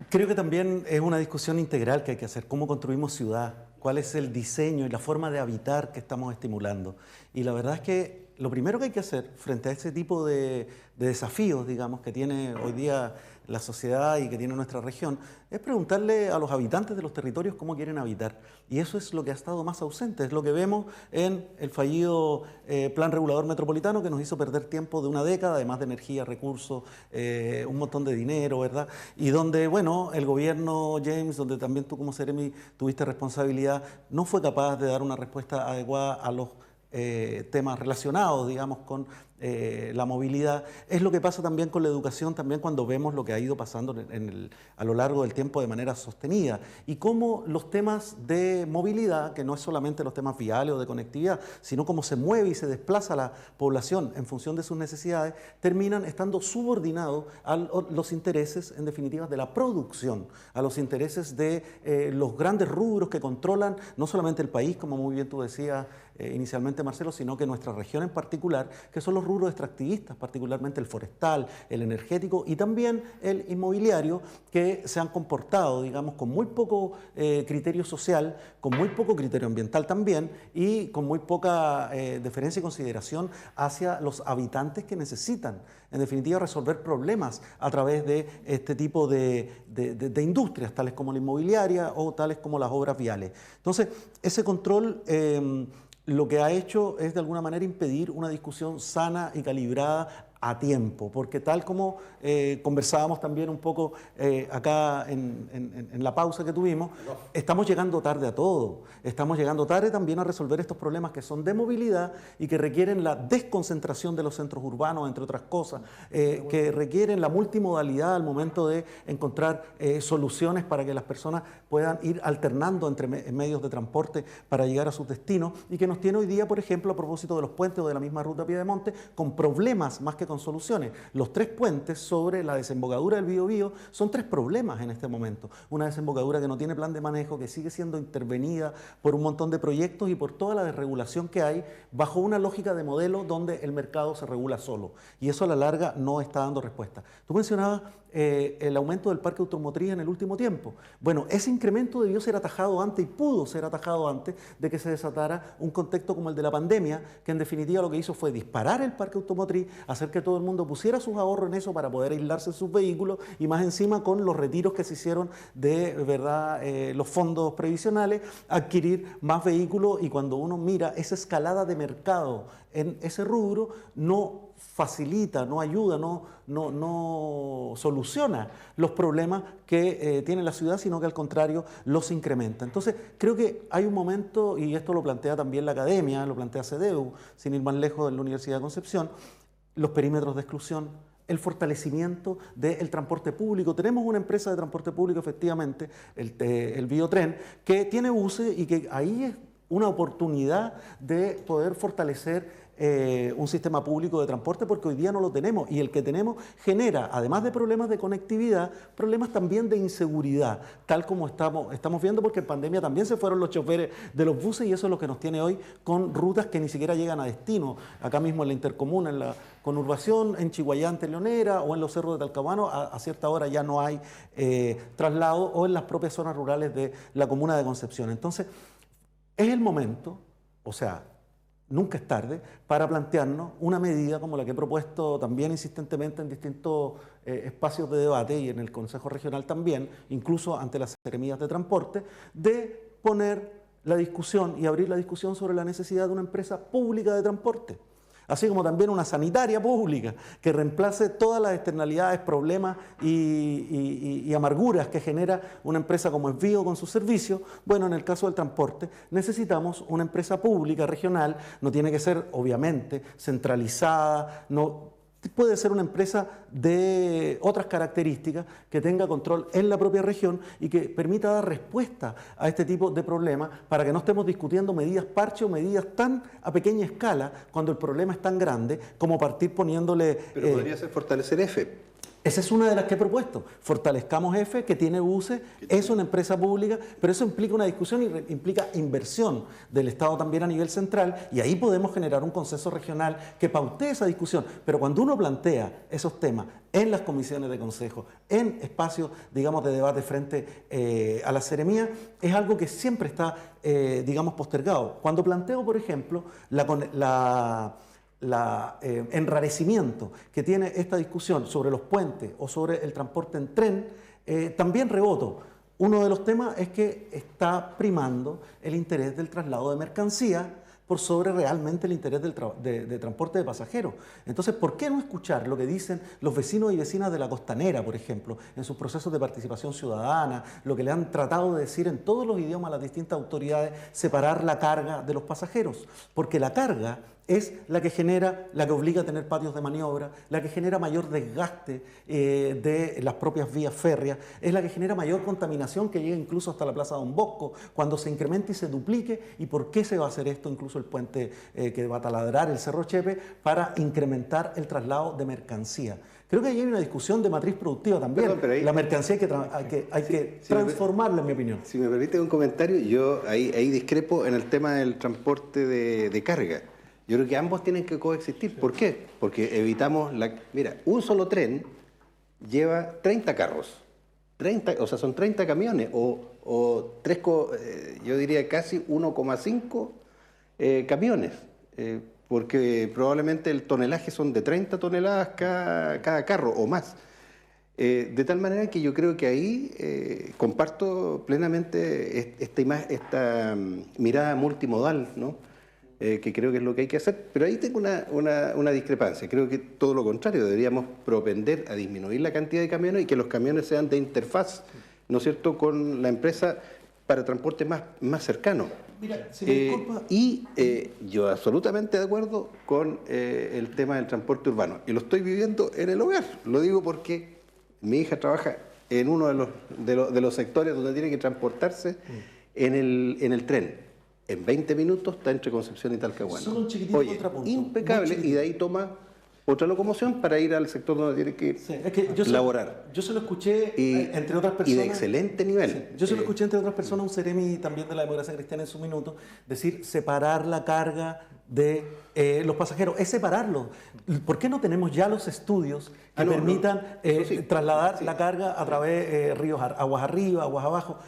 creo que también es una discusión integral que hay que hacer. ¿Cómo construimos ciudad? ¿Cuál es el diseño y la forma de habitar que estamos estimulando? Y la verdad es que lo primero que hay que hacer frente a ese tipo de desafíos, digamos, que tiene hoy día la sociedad y que tiene nuestra región, es preguntarle a los habitantes de los territorios cómo quieren habitar. Y eso es lo que ha estado más ausente, es lo que vemos en el fallido Plan Regulador Metropolitano, que nos hizo perder tiempo de una década, además de energía, recursos, un montón de dinero, ¿verdad? Y donde, bueno, el gobierno, James, donde también tú como Seremi tuviste responsabilidad, no fue capaz de dar una respuesta adecuada a los temas relacionados, digamos, con la movilidad. Es lo que pasa también con la educación, también cuando vemos lo que ha ido pasando a lo largo del tiempo de manera sostenida, y cómo los temas de movilidad, que no es solamente los temas viales o de conectividad, sino cómo se mueve y se desplaza la población en función de sus necesidades, terminan estando subordinados a los intereses, en definitiva, de la producción, a los intereses de los grandes rubros que controlan no solamente el país, como muy bien tú decías inicialmente, Marcelo, sino que nuestra región en particular, que son los rubros extractivistas, particularmente el forestal, el energético y también el inmobiliario, que se han comportado, digamos, con muy poco criterio social, con muy poco criterio ambiental también, y con muy poca deferencia y consideración hacia los habitantes que necesitan, en definitiva, resolver problemas a través de este tipo de industrias, tales como la inmobiliaria o tales como las obras viales. Entonces, ese control lo que ha hecho es de alguna manera impedir una discusión sana y calibrada a tiempo, porque tal como conversábamos también un poco acá en la pausa que tuvimos, estamos llegando tarde a todo, estamos llegando tarde también a resolver estos problemas que son de movilidad y que requieren la desconcentración de los centros urbanos, entre otras cosas, que requieren la multimodalidad al momento de encontrar soluciones para que las personas puedan ir alternando entre medios de transporte para llegar a sus destinos, y que nos tiene hoy día, por ejemplo, a propósito de los puentes o de la misma ruta Piedemonte, con problemas más que con soluciones. Los 3 puentes sobre la desembocadura del Biobío son 3 problemas en este momento. Una desembocadura que no tiene plan de manejo, que sigue siendo intervenida por un montón de proyectos y por toda la desregulación que hay bajo una lógica de modelo donde el mercado se regula solo. Y eso a la larga no está dando respuesta. Tú mencionabas el aumento del parque automotriz en el último tiempo. Bueno, ese incremento debió ser atajado antes y pudo ser atajado antes de que se desatara un contexto como el de la pandemia, que en definitiva lo que hizo fue disparar el parque automotriz, hacer que todo el mundo pusiera sus ahorros en eso para poder aislarse en sus vehículos, y más encima con los retiros que se hicieron de verdad los fondos previsionales, adquirir más vehículos. Y cuando uno mira esa escalada de mercado en ese rubro, no facilita, no ayuda, no soluciona los problemas que tiene la ciudad, sino que al contrario los incrementa. Entonces creo que hay un momento, y esto lo plantea también la academia, lo plantea CEDEU, sin ir más lejos, en la Universidad de Concepción, los perímetros de exclusión, el fortalecimiento del transporte público. Tenemos una empresa de transporte público, efectivamente, el Biotren, que tiene buses y que ahí es una oportunidad de poder fortalecer un sistema público de transporte, porque hoy día no lo tenemos, y el que tenemos genera, además de problemas de conectividad, problemas también de inseguridad, tal como estamos viendo, porque en pandemia también se fueron los choferes de los buses, y eso es lo que nos tiene hoy con rutas que ni siquiera llegan a destino. Acá mismo en la intercomuna, en la conurbación, en Chihuayante, Leonera, o en los cerros de Talcahuano, a cierta hora ya no hay traslado, o en las propias zonas rurales de la comuna de Concepción. Entonces, es el momento, o sea, nunca es tarde, para plantearnos una medida como la que he propuesto también insistentemente en distintos espacios de debate y en el Consejo Regional también, incluso ante las seremías de transporte, de poner la discusión y abrir la discusión sobre la necesidad de una empresa pública de transporte, así como también una sanitaria pública que reemplace todas las externalidades, problemas y amarguras que genera una empresa como Esvío con sus servicios. Bueno, en el caso del transporte necesitamos una empresa pública regional, no tiene que ser obviamente centralizada, no puede ser una empresa de otras características que tenga control en la propia región y que permita dar respuesta a este tipo de problemas, para que no estemos discutiendo medidas parche o medidas tan a pequeña escala cuando el problema es tan grande como partir poniéndole... Pero podría ser fortalecer EFE. Esa es una de las que he propuesto. Fortalezcamos EFE, que tiene buses, es una empresa pública, pero eso implica una discusión y implica inversión del Estado también a nivel central, y ahí podemos generar un consenso regional que pautee esa discusión. Pero cuando uno plantea esos temas en las comisiones de consejo, en espacios, digamos, de debate frente a la seremía, es algo que siempre está, digamos, postergado. Cuando planteo, por ejemplo, enrarecimiento que tiene esta discusión sobre los puentes o sobre el transporte en tren, también reboto. Uno de los temas es que está primando el interés del traslado de mercancía por sobre realmente el interés de transporte de pasajeros. Entonces, ¿por qué no escuchar lo que dicen los vecinos y vecinas de la Costanera, por ejemplo, en sus procesos de participación ciudadana, lo que le han tratado de decir en todos los idiomas a las distintas autoridades, separar la carga de los pasajeros? Porque la carga es la que genera, la que obliga a tener patios de maniobra, la que genera mayor desgaste de las propias vías férreas, es la que genera mayor contaminación que llega incluso hasta la Plaza Don Bosco, cuando se incremente y se duplique. ¿Y por qué se va a hacer esto? Incluso el puente que va a taladrar el Cerro Chepe para incrementar el traslado de mercancía. Creo que ahí hay una discusión de matriz productiva también. Perdón, pero ahí, la mercancía hay que transformarla, en mi opinión. Si me permite un comentario, yo ahí discrepo en el tema del transporte de carga. Yo creo que ambos tienen que coexistir. ¿Por qué? Porque evitamos Mira, un solo tren lleva 30 carros. 30, o sea, son 30 camiones o yo diría casi 1,5 camiones. Porque probablemente el tonelaje son de 30 toneladas cada carro o más. De tal manera que yo creo que ahí comparto plenamente esta mirada multimodal, ¿no? Que creo que es lo que hay que hacer, pero ahí tengo una discrepancia. Creo que todo lo contrario, deberíamos propender a disminuir la cantidad de camiones y que los camiones sean de interfaz, ¿no es cierto?, con la empresa para transporte más cercano. Mira, si me disculpa... yo absolutamente de acuerdo con el tema del transporte urbano, y lo estoy viviendo en el hogar. Lo digo porque mi hija trabaja en uno de los sectores donde tiene que transportarse en el tren. En 20 minutos está entre Concepción y Talcahuano. Solo un chiquitito contrapunto. Impecable, y de ahí toma otra locomoción para ir al sector donde tiene que laborar. Yo se lo escuché, entre otras personas... Y de excelente nivel. Sí, yo se lo escuché, entre otras personas, un seremi también de la democracia cristiana en su minuto, decir, separar la carga de los pasajeros. Es separarlo. ¿Por qué no tenemos ya los estudios que permitan trasladar la carga a través de ríos, aguas arriba, aguas abajo?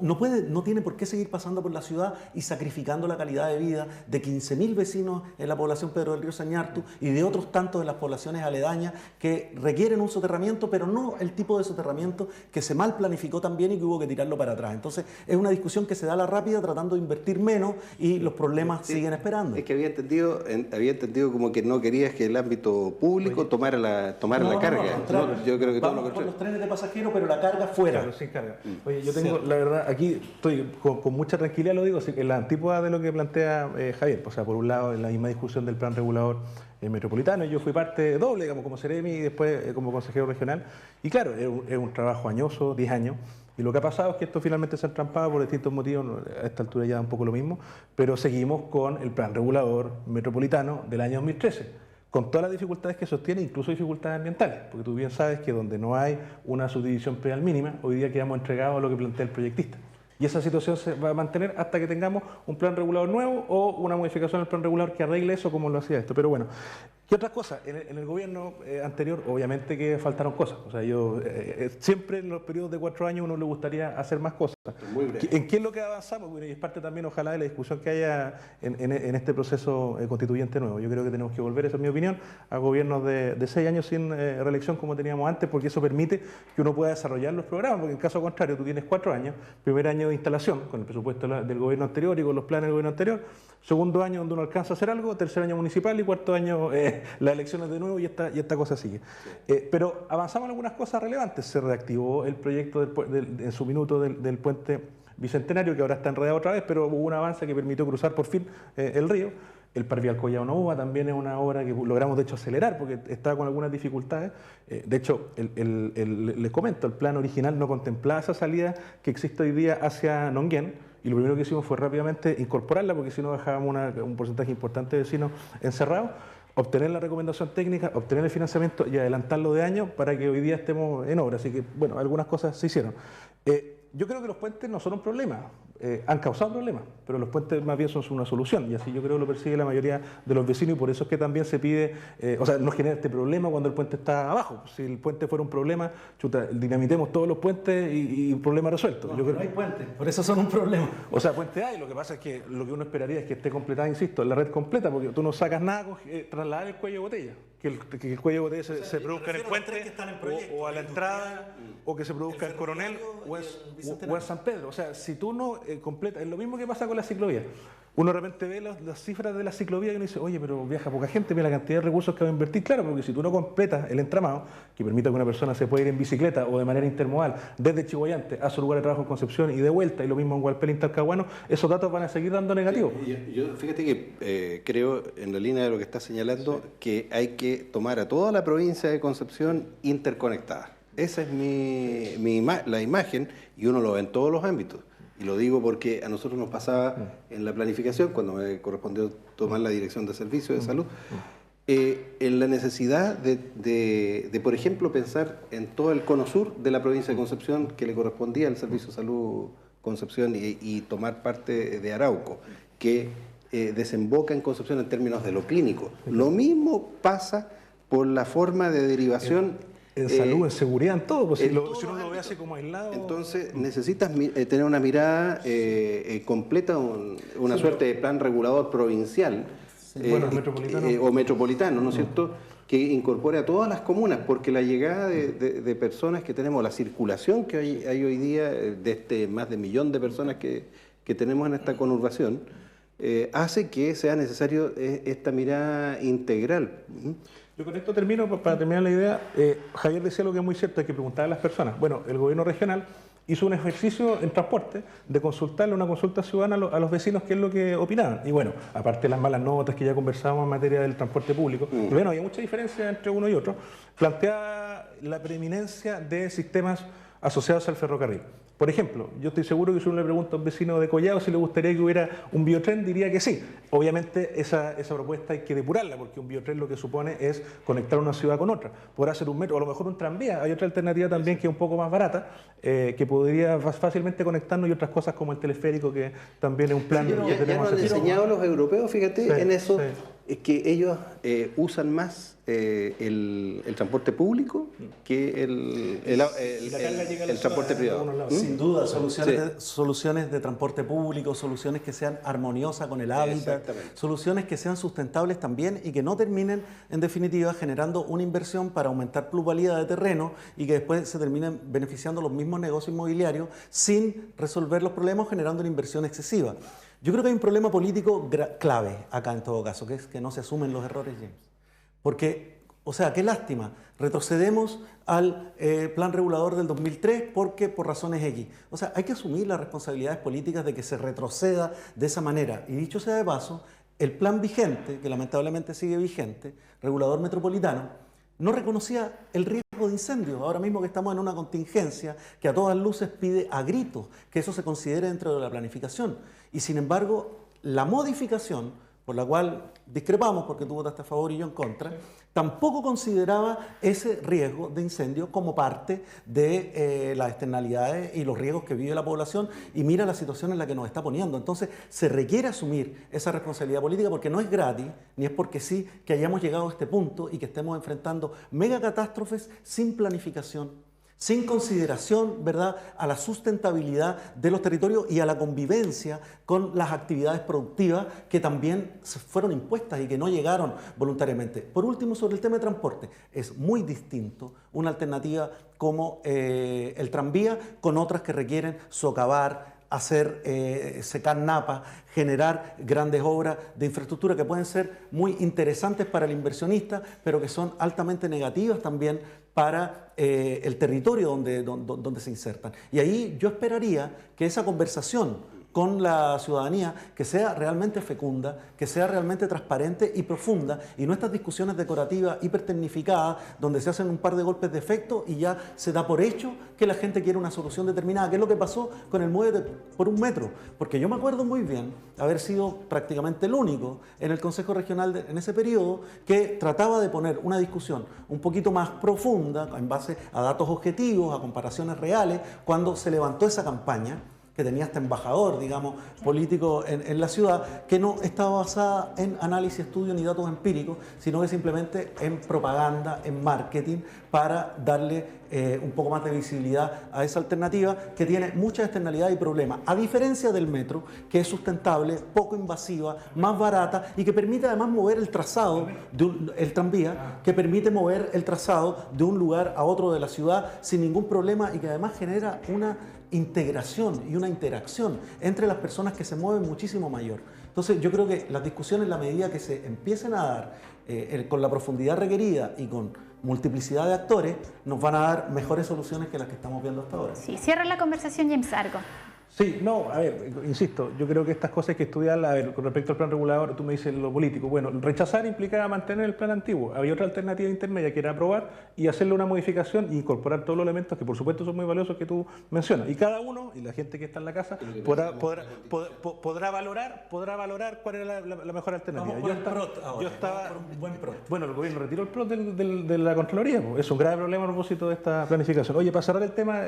No tiene por qué seguir pasando por la ciudad y sacrificando la calidad de vida de 15.000 vecinos en la población Pedro del Río Sañartu y de otros tantos en las poblaciones aledañas que requieren un soterramiento, pero no el tipo de soterramiento que se mal planificó también y que hubo que tirarlo para atrás. Entonces es una discusión que se da a la rápida tratando de invertir menos y los problemas siguen esperando. Es que había entendido como que no querías que el ámbito público tomara la carga. Yo creo que todo lo contrario. Con los trenes de pasajeros, pero la carga fuera. Claro, sin carga. Oye, yo tengo, la verdad, aquí estoy con mucha tranquilidad, lo digo, en la antípoda de lo que plantea Javier. O sea, por un lado, en la misma discusión del plan regulador metropolitano, yo fui parte doble, digamos, como seremi y después como consejero regional. Y claro, es un trabajo añoso, 10 años. Y lo que ha pasado es que esto finalmente se ha entrampado por distintos motivos, a esta altura ya da un poco lo mismo, pero seguimos con el plan regulador metropolitano del año 2013. Con todas las dificultades que sostiene, incluso dificultades ambientales, porque tú bien sabes que donde no hay una subdivisión predial mínima, hoy día quedamos entregados a lo que plantea el proyectista. Y esa situación se va a mantener hasta que tengamos un plan regulador nuevo o una modificación del plan regulador que arregle eso como lo hacía esto. Pero bueno, ¿qué otras cosas? En el gobierno anterior, obviamente que faltaron cosas. O sea, siempre en los periodos de 4 años uno le gustaría hacer más cosas. ¿En qué es lo que avanzamos? Bueno, y es parte también, ojalá, de la discusión que haya en este proceso constituyente nuevo. Yo creo que tenemos que volver, esa es mi opinión, a gobiernos de 6 años sin reelección como teníamos antes, porque eso permite que uno pueda desarrollar los programas, porque en caso contrario, tú tienes 4 años, primer año de instalación con el presupuesto del gobierno anterior y con los planes del gobierno anterior, segundo año donde uno alcanza a hacer algo, tercer año municipal y cuarto año las elecciones de nuevo y esta cosa sigue. Pero avanzamos en algunas cosas relevantes. Se reactivó el proyecto en su minuto del puente bicentenario, que ahora está enredado otra vez, pero hubo un avance que permitió cruzar por fin el río. El Parvial Collao-Nahua también es una obra que logramos de hecho acelerar porque estaba con algunas dificultades. De hecho, les comento, el plan original no contemplaba esa salida que existe hoy día hacia Nonguén, y lo primero que hicimos fue rápidamente incorporarla porque si no dejábamos un porcentaje importante de vecinos encerrados, obtener la recomendación técnica, obtener el financiamiento y adelantarlo de año para que hoy día estemos en obra. Así que, bueno, algunas cosas se hicieron. Yo creo que los puentes no son un problema, han causado problemas, pero los puentes más bien son una solución, y así yo creo que lo percibe la mayoría de los vecinos, y por eso es que también se pide, no genera este problema cuando el puente está abajo. Si el puente fuera un problema, dinamitemos todos los puentes y problema resuelto. No, no hay puentes, por eso son un problema. O sea, puente hay, lo que pasa es que lo que uno esperaría es que esté completada, insisto, la red completa, porque tú no sacas nada con trasladar el cuello de botella, que el cuello de botella se produzca en el puente o a la entrada, o que se produzca en Coronel o en San Pedro. O sea, si tú no completas, es lo mismo que pasa con la ciclovía. uno de repente ve las cifras de la ciclovía y uno dice, oye, pero viaja poca gente, mira la cantidad de recursos que va a invertir. Claro, porque si tú no completas el entramado, que permita que una persona se pueda ir en bicicleta o de manera intermodal desde Chihuayante a su lugar de trabajo en Concepción y de vuelta, y lo mismo en Hualpén y Talcahuano, esos datos van a seguir dando negativos. Sí, yo fíjate que creo, en la línea de lo que estás señalando, que hay que tomar a toda la provincia de Concepción interconectada. Esa es la imagen, y uno lo ve en todos los ámbitos. Y lo digo porque a nosotros nos pasaba en la planificación, cuando me correspondió tomar la dirección de servicios de salud, en la necesidad de, por ejemplo, pensar en todo el cono sur de la provincia de Concepción, que le correspondía al Servicio de Salud Concepción, y tomar parte de Arauco, que desemboca en Concepción en términos de lo clínico. Lo mismo pasa por la forma de derivación en salud, en seguridad, en todo, pues si uno lo ve así como aislado. Entonces necesitas tener una mirada completa, una suerte de plan regulador provincial, o metropolitano, ¿no es cierto?, que incorpore a todas las comunas, porque la llegada de personas que tenemos, la circulación que hay hoy día, de más de 1 millón de personas que tenemos en esta conurbación, hace que sea necesario esta mirada integral. Yo con esto termino, para terminar la idea. Javier decía lo que es muy cierto, hay que preguntar a las personas. Bueno, el gobierno regional hizo un ejercicio en transporte de consultarle una consulta ciudadana a los vecinos qué es lo que opinaban. Y bueno, aparte de las malas notas que ya conversábamos en materia del transporte público, y bueno, había mucha diferencia entre uno y otro, planteaba la preeminencia de sistemas asociados al ferrocarril. Por ejemplo, yo estoy seguro que si uno le pregunta a un vecino de Collao si le gustaría que hubiera un biotren, diría que sí. Obviamente esa propuesta hay que depurarla, porque un biotren lo que supone es conectar una ciudad con otra. Podrá ser un metro, o a lo mejor un tranvía. Hay otra alternativa también que es un poco más barata, que podría fácilmente conectarnos, y otras cosas como el teleférico, que también es un plan que tenemos. Ya nos han enseñado los europeos, fíjate, en eso, es que ellos usan más el transporte público que el transporte privado. Sin duda, soluciones de transporte público, soluciones que sean armoniosas con el hábitat, soluciones que sean sustentables también y que no terminen, en definitiva, generando una inversión para aumentar plusvalía de terreno y que después se terminen beneficiando los mismos negocios inmobiliarios sin resolver los problemas, generando una inversión excesiva. Yo creo que hay un problema político clave acá en todo caso, que es que no se asumen los errores, James. Porque, o sea, qué lástima, retrocedemos al plan regulador del 2003 porque por razones X. O sea, hay que asumir las responsabilidades políticas de que se retroceda de esa manera. Y dicho sea de paso, el plan vigente, que lamentablemente sigue vigente, regulador metropolitano, no reconocía el riesgo de incendios. Ahora mismo que estamos en una contingencia que a todas luces pide a gritos que eso se considere dentro de la planificación. Y sin embargo, la modificación, por la cual discrepamos porque tú votaste a favor y yo en contra, tampoco consideraba ese riesgo de incendio como parte de las externalidades y los riesgos que vive la población, y mira la situación en la que nos está poniendo. Entonces se requiere asumir esa responsabilidad política, porque no es gratis, ni es porque sí que hayamos llegado a este punto y que estemos enfrentando megacatástrofes sin planificación, sin consideración, ¿verdad?, a la sustentabilidad de los territorios y a la convivencia con las actividades productivas que también fueron impuestas y que no llegaron voluntariamente. Por último, sobre el tema de transporte, es muy distinto una alternativa como el tranvía con otras que requieren socavar, hacer secar napas, generar grandes obras de infraestructura que pueden ser muy interesantes para el inversionista, pero que son altamente negativas también para el territorio donde se insertan. Y ahí yo esperaría que esa conversación con la ciudadanía, que sea realmente fecunda, que sea realmente transparente y profunda, y no estas discusiones decorativas hipertecnificadas donde se hacen un par de golpes de efecto y ya se da por hecho que la gente quiere una solución determinada, que es lo que pasó con el muelle por 1 metro. Porque yo me acuerdo muy bien haber sido prácticamente el único en el Consejo Regional en ese periodo que trataba de poner una discusión un poquito más profunda en base a datos objetivos, a comparaciones reales, cuando se levantó esa campaña que tenía este embajador, digamos, político en la ciudad, que no estaba basada en análisis, estudio ni datos empíricos, sino que simplemente en propaganda, en marketing, para darle un poco más de visibilidad a esa alternativa que tiene muchas externalidades y problemas, a diferencia del metro, que es sustentable, poco invasiva, más barata y que permite además mover el trazado, el tranvía, que permite mover el trazado de un lugar a otro de la ciudad sin ningún problema y que además genera una integración y una interacción entre las personas que se mueven muchísimo mayor. Entonces yo creo que las discusiones, en la medida que se empiecen a dar con la profundidad requerida y con multiplicidad de actores, nos van a dar mejores soluciones que las que estamos viendo hasta ahora. Sí, cierra la conversación, James Argo. Sí, no, a ver, insisto, yo creo que estas cosas hay que estudiarlas. A ver, con respecto al plan regulador, tú me dices lo político. Bueno, rechazar implicaba mantener el plan antiguo. Había otra alternativa intermedia que era aprobar y hacerle una modificación e incorporar todos los elementos que por supuesto son muy valiosos que tú mencionas. Y cada uno, y la gente que está en la casa, podrá valorar cuál era la mejor alternativa. Yo estaba por un buen PROT. Bueno, el gobierno retiró el PROT de la Contraloría. Es un grave problema a propósito de esta planificación. Oye, para cerrar el tema,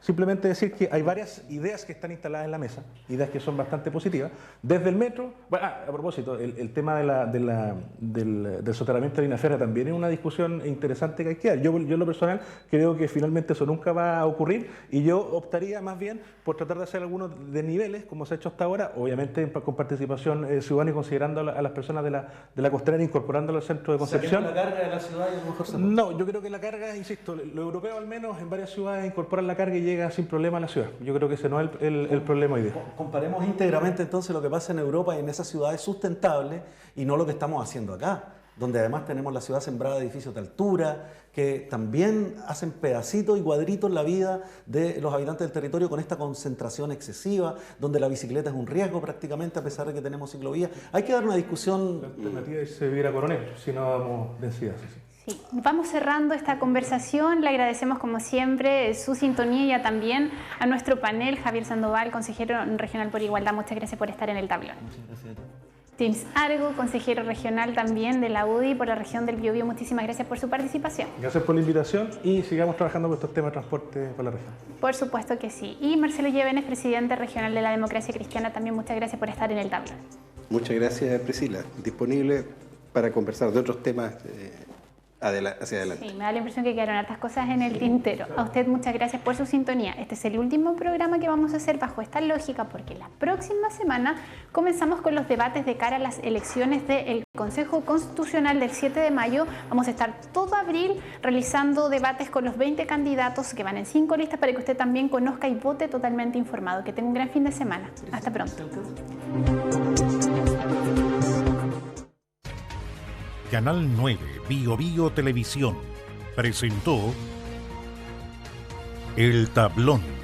simplemente decir que hay varias ideas que están instaladas en la mesa, ideas que son bastante positivas, desde el metro. Bueno, a propósito, el tema del soterramiento de Línea Férrea también es una discusión interesante que hay que dar. Yo en lo personal creo que finalmente eso nunca va a ocurrir y yo optaría más bien por tratar de hacer algunos de niveles, como se ha hecho hasta ahora, obviamente con participación ciudadana y considerando a las personas de la costanera, incorporándolo al centro de Concepción. ¿La carga de la ciudad y a lo mejor se puede? No, yo creo que la carga, insisto, lo europeo al menos en varias ciudades incorporan la carga y llega sin problema a la ciudad. Yo creo que ese no es el problema hoy día. Comparemos íntegramente entonces lo que pasa en Europa y en esas ciudades sustentables y no lo que estamos haciendo acá, donde además tenemos la ciudad sembrada de edificios de altura que también hacen pedacitos y cuadritos la vida de los habitantes del territorio con esta concentración excesiva, donde la bicicleta es un riesgo prácticamente a pesar de que tenemos ciclovías. Hay que dar una discusión. La alternativa es vivir a Coronel, si no damos densidad. Sí, vamos cerrando esta conversación. Le agradecemos como siempre su sintonía y también a nuestro panel, Javier Sandoval, consejero regional por Igualdad. Muchas gracias por estar en el tablón. Muchas gracias. James Argo, consejero regional también de la UDI por la región del Biobío. Muchísimas gracias por su participación. Gracias por la invitación y sigamos trabajando por estos temas de transporte para la región. Por supuesto que sí. Y Marcelo Llévenes, presidente regional de la Democracia Cristiana, también muchas gracias por estar en el tablón. Muchas gracias, Priscila. Disponible para conversar de otros temas hacia adelante. Sí, me da la impresión que quedaron hartas cosas en el tintero. A usted muchas gracias por su sintonía. Este es el último programa que vamos a hacer bajo esta lógica porque la próxima semana comenzamos con los debates de cara a las elecciones del Consejo Constitucional del 7 de mayo. Vamos a estar todo abril realizando debates con los 20 candidatos que van en 5 listas para que usted también conozca y vote totalmente informado. Que tenga un gran fin de semana. Hasta pronto. Canal 9 Biobío Televisión presentó El Tablón.